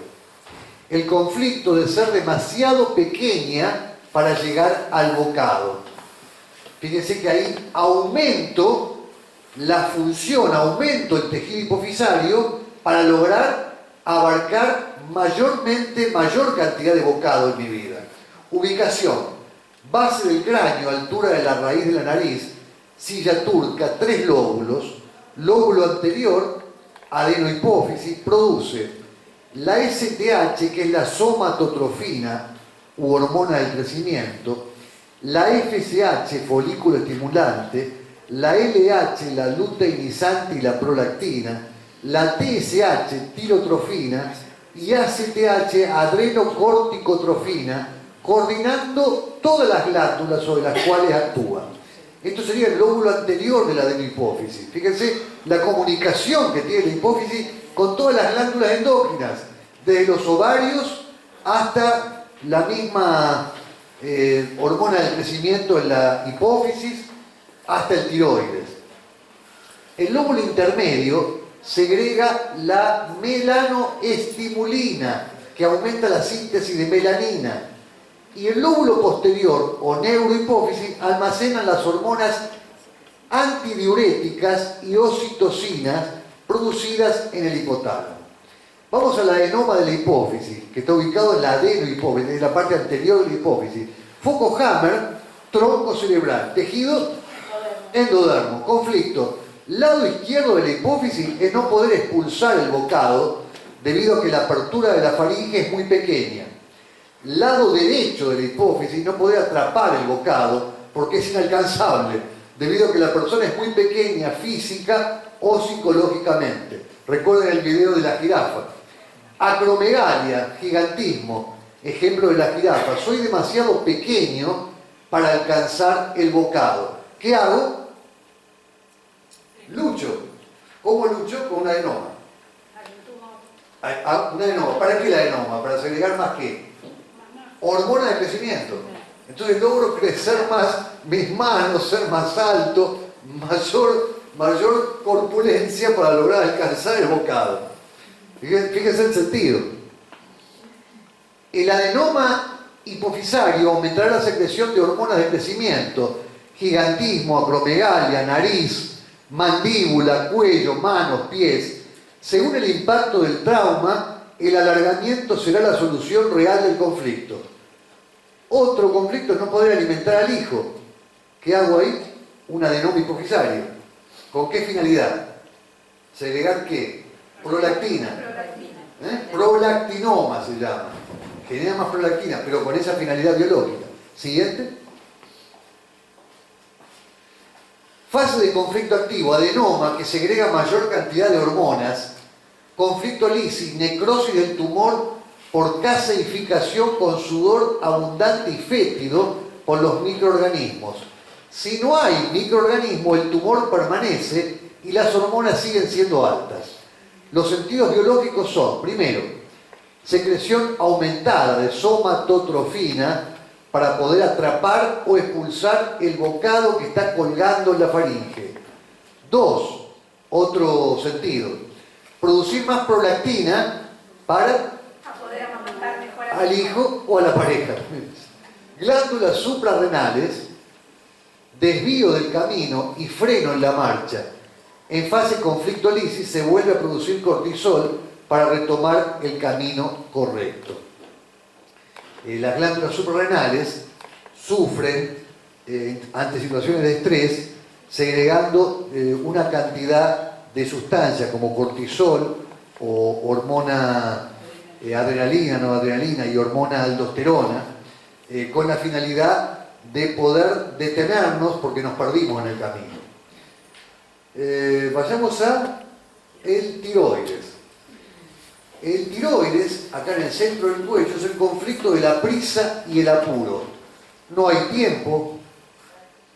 El conflicto de ser demasiado pequeña para llegar al bocado. Fíjense que ahí aumento la función, aumento el tejido hipofisario para lograr abarcar mayor cantidad de bocado en mi vida. Ubicación, base del cráneo, altura de la raíz de la nariz, silla turca, 3 lóbulos, lóbulo anterior, adenohipófisis, produce la STH, que es la somatotrofina u hormona del crecimiento, la FSH, folículo estimulante, la LH, la luteinizante y la prolactina, la TSH, tirotrofina, y ACTH, adrenocorticotrofina, coordinando todas las glándulas sobre las cuales actúa. Esto sería el lóbulo anterior de la adenohipófisis. Fíjense la comunicación que tiene la hipófisis con todas las glándulas endócrinas, desde los ovarios hasta la misma hormona del crecimiento en la hipófisis, hasta el tiroides. El lóbulo intermedio segrega la melanoestimulina, que aumenta la síntesis de melanina. Y el lóbulo posterior, o neurohipófisis, almacena las hormonas antidiuréticas y oxitocinas producidas en el hipotálamo. Vamos al adenoma de la hipófisis, que está ubicado en la adenohipófisis, en la parte anterior de la hipófisis. Foco Hammer, tronco cerebral, tejido endodermo, conflicto. Lado izquierdo de la hipófisis es no poder expulsar el bocado debido a que la apertura de la faringe es muy pequeña. Lado derecho de la hipófisis no puede atrapar el bocado porque es inalcanzable, debido a que la persona es muy pequeña física o psicológicamente. Recuerden el video de la jirafa. Acromegalia, gigantismo, ejemplo de la jirafa. Soy demasiado pequeño para alcanzar el bocado. ¿Qué hago? Lucho. ¿Cómo lucho? Con un adenoma. Un adenoma. ¿Para qué el adenoma? Para segregar más qué. Hormona de crecimiento. Entonces logro crecer más, mis manos, ser más alto, mayor corpulencia para lograr alcanzar el bocado. Fíjense el sentido. El adenoma hipofisario aumentará la secreción de hormonas de crecimiento, gigantismo, acromegalia, nariz, mandíbula, cuello, manos, pies. Según el impacto del trauma, el alargamiento será la solución real del conflicto. Otro conflicto es no poder alimentar al hijo. ¿Qué hago ahí? Un adenoma hipofisario. ¿Con qué finalidad? ¿Segregar qué? Prolactina. Prolactinoma se llama. Genera más prolactina, pero con esa finalidad biológica. Siguiente. Fase de conflicto activo, adenoma, que segrega mayor cantidad de hormonas. Conflicto lisis, necrosis del tumor por caseificación con sudor abundante y fétido por los microorganismos. Si no hay microorganismo, el tumor permanece y las hormonas siguen siendo altas. Los sentidos biológicos son, primero, secreción aumentada de somatotrofina para poder atrapar o expulsar el bocado que está colgando en la faringe. 2, otro sentido, producir más prolactina para poder amamantar mejor al hijo o a la pareja. Glándulas suprarrenales, desvío del camino y freno en la marcha. En fase conflicto lisis se vuelve a producir cortisol para retomar el camino correcto. Las glándulas suprarrenales sufren ante situaciones de estrés, segregando una cantidad de sustancias como cortisol o hormona adrenalina, noradrenalina y hormona aldosterona, con la finalidad de poder detenernos porque nos perdimos en el camino. Vayamos a el tiroides. El tiroides, acá en el centro del cuello, es el conflicto de la prisa y el apuro. No hay tiempo,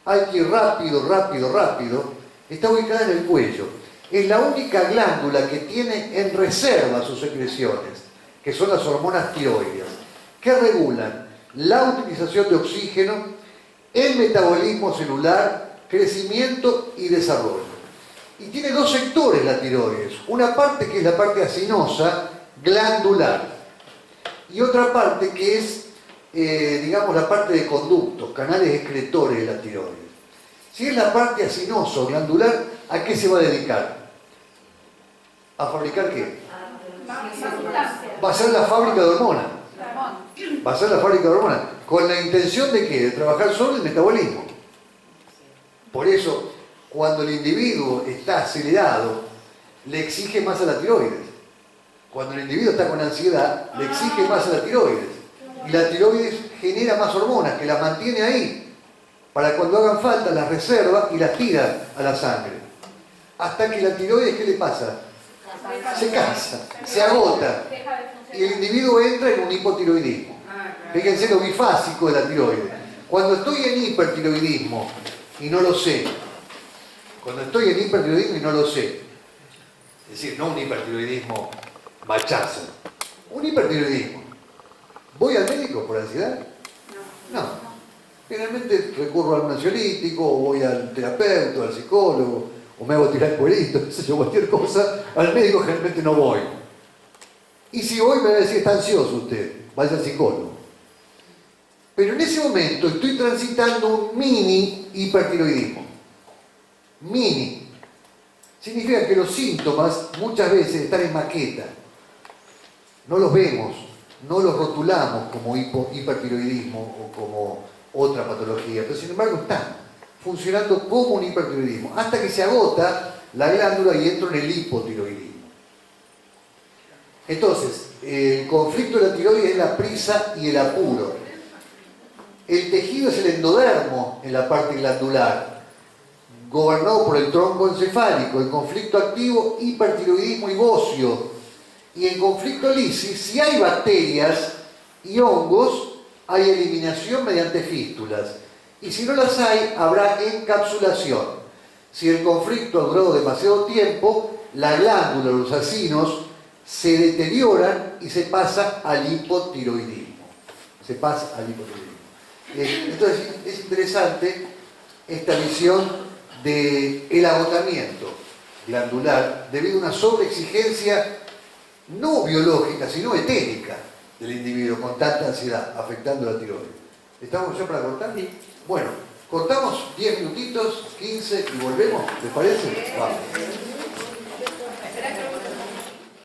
hay que ir rápido, rápido, rápido. Está ubicada en el cuello. Es la única glándula que tiene en reserva sus secreciones, que son las hormonas tiroideas, que regulan la utilización de oxígeno, el metabolismo celular, crecimiento y desarrollo. Y tiene dos sectores la tiroides, una parte que es la parte acinosa, glandular, y otra parte que es, digamos, la parte de conductos, canales excretores de la tiroides. Si es la parte acinosa o glandular, ¿a qué se va a dedicar? ¿A fabricar qué? Va a ser la fábrica de hormonas. Va a ser la fábrica de hormonas. ¿Con la intención de qué? De trabajar sobre el metabolismo. Por eso, cuando el individuo está acelerado, le exige más a la tiroides. Cuando el individuo está con ansiedad, le exige más a la tiroides. Y la tiroides genera más hormonas, que las mantiene ahí, para cuando hagan falta las reserva y las tira a la sangre. Hasta que la tiroides, ¿qué le pasa? Se cansa, se agota. Y el individuo entra en un hipotiroidismo. Fíjense lo bifásico de la tiroides. Cuando estoy en hipertiroidismo y no lo sé, es decir, no un hipertiroidismo machazo, un hipertiroidismo. ¿Voy al médico por ansiedad? No. Generalmente recurro a un ansiolítico, o voy al terapeuta, al psicólogo, o me hago tirar cuerito, qué sé yo, cualquier cosa. Al médico generalmente no voy. Y si voy me va a decir, está ansioso usted, vaya al psicólogo. Pero en ese momento estoy transitando un mini hipertiroidismo. Mini. Significa que los síntomas muchas veces están en maqueta. No los vemos, no los rotulamos como hipertiroidismo o como otra patología, pero sin embargo están funcionando como un hipertiroidismo, hasta que se agota la glándula y entro en el hipotiroidismo. Entonces, el conflicto de la tiroides es la prisa y el apuro. El tejido es el endodermo en la parte glandular, gobernado por el tronco encefálico. En conflicto activo, hipertiroidismo y bocio. Y en conflicto lisis, si hay bacterias y hongos, hay eliminación mediante fístulas. Y si no las hay, habrá encapsulación. Si el conflicto ha durado demasiado tiempo, la glándula, los acinos, se deterioran y se pasa al hipotiroidismo. Entonces es interesante esta visión del agotamiento glandular debido a una sobreexigencia no biológica, sino etérica del individuo con tanta ansiedad afectando la tiroides. ¿Estamos ya para cortar? Bueno, cortamos 10 minutitos, 15 y volvemos, ¿les parece? Vamos.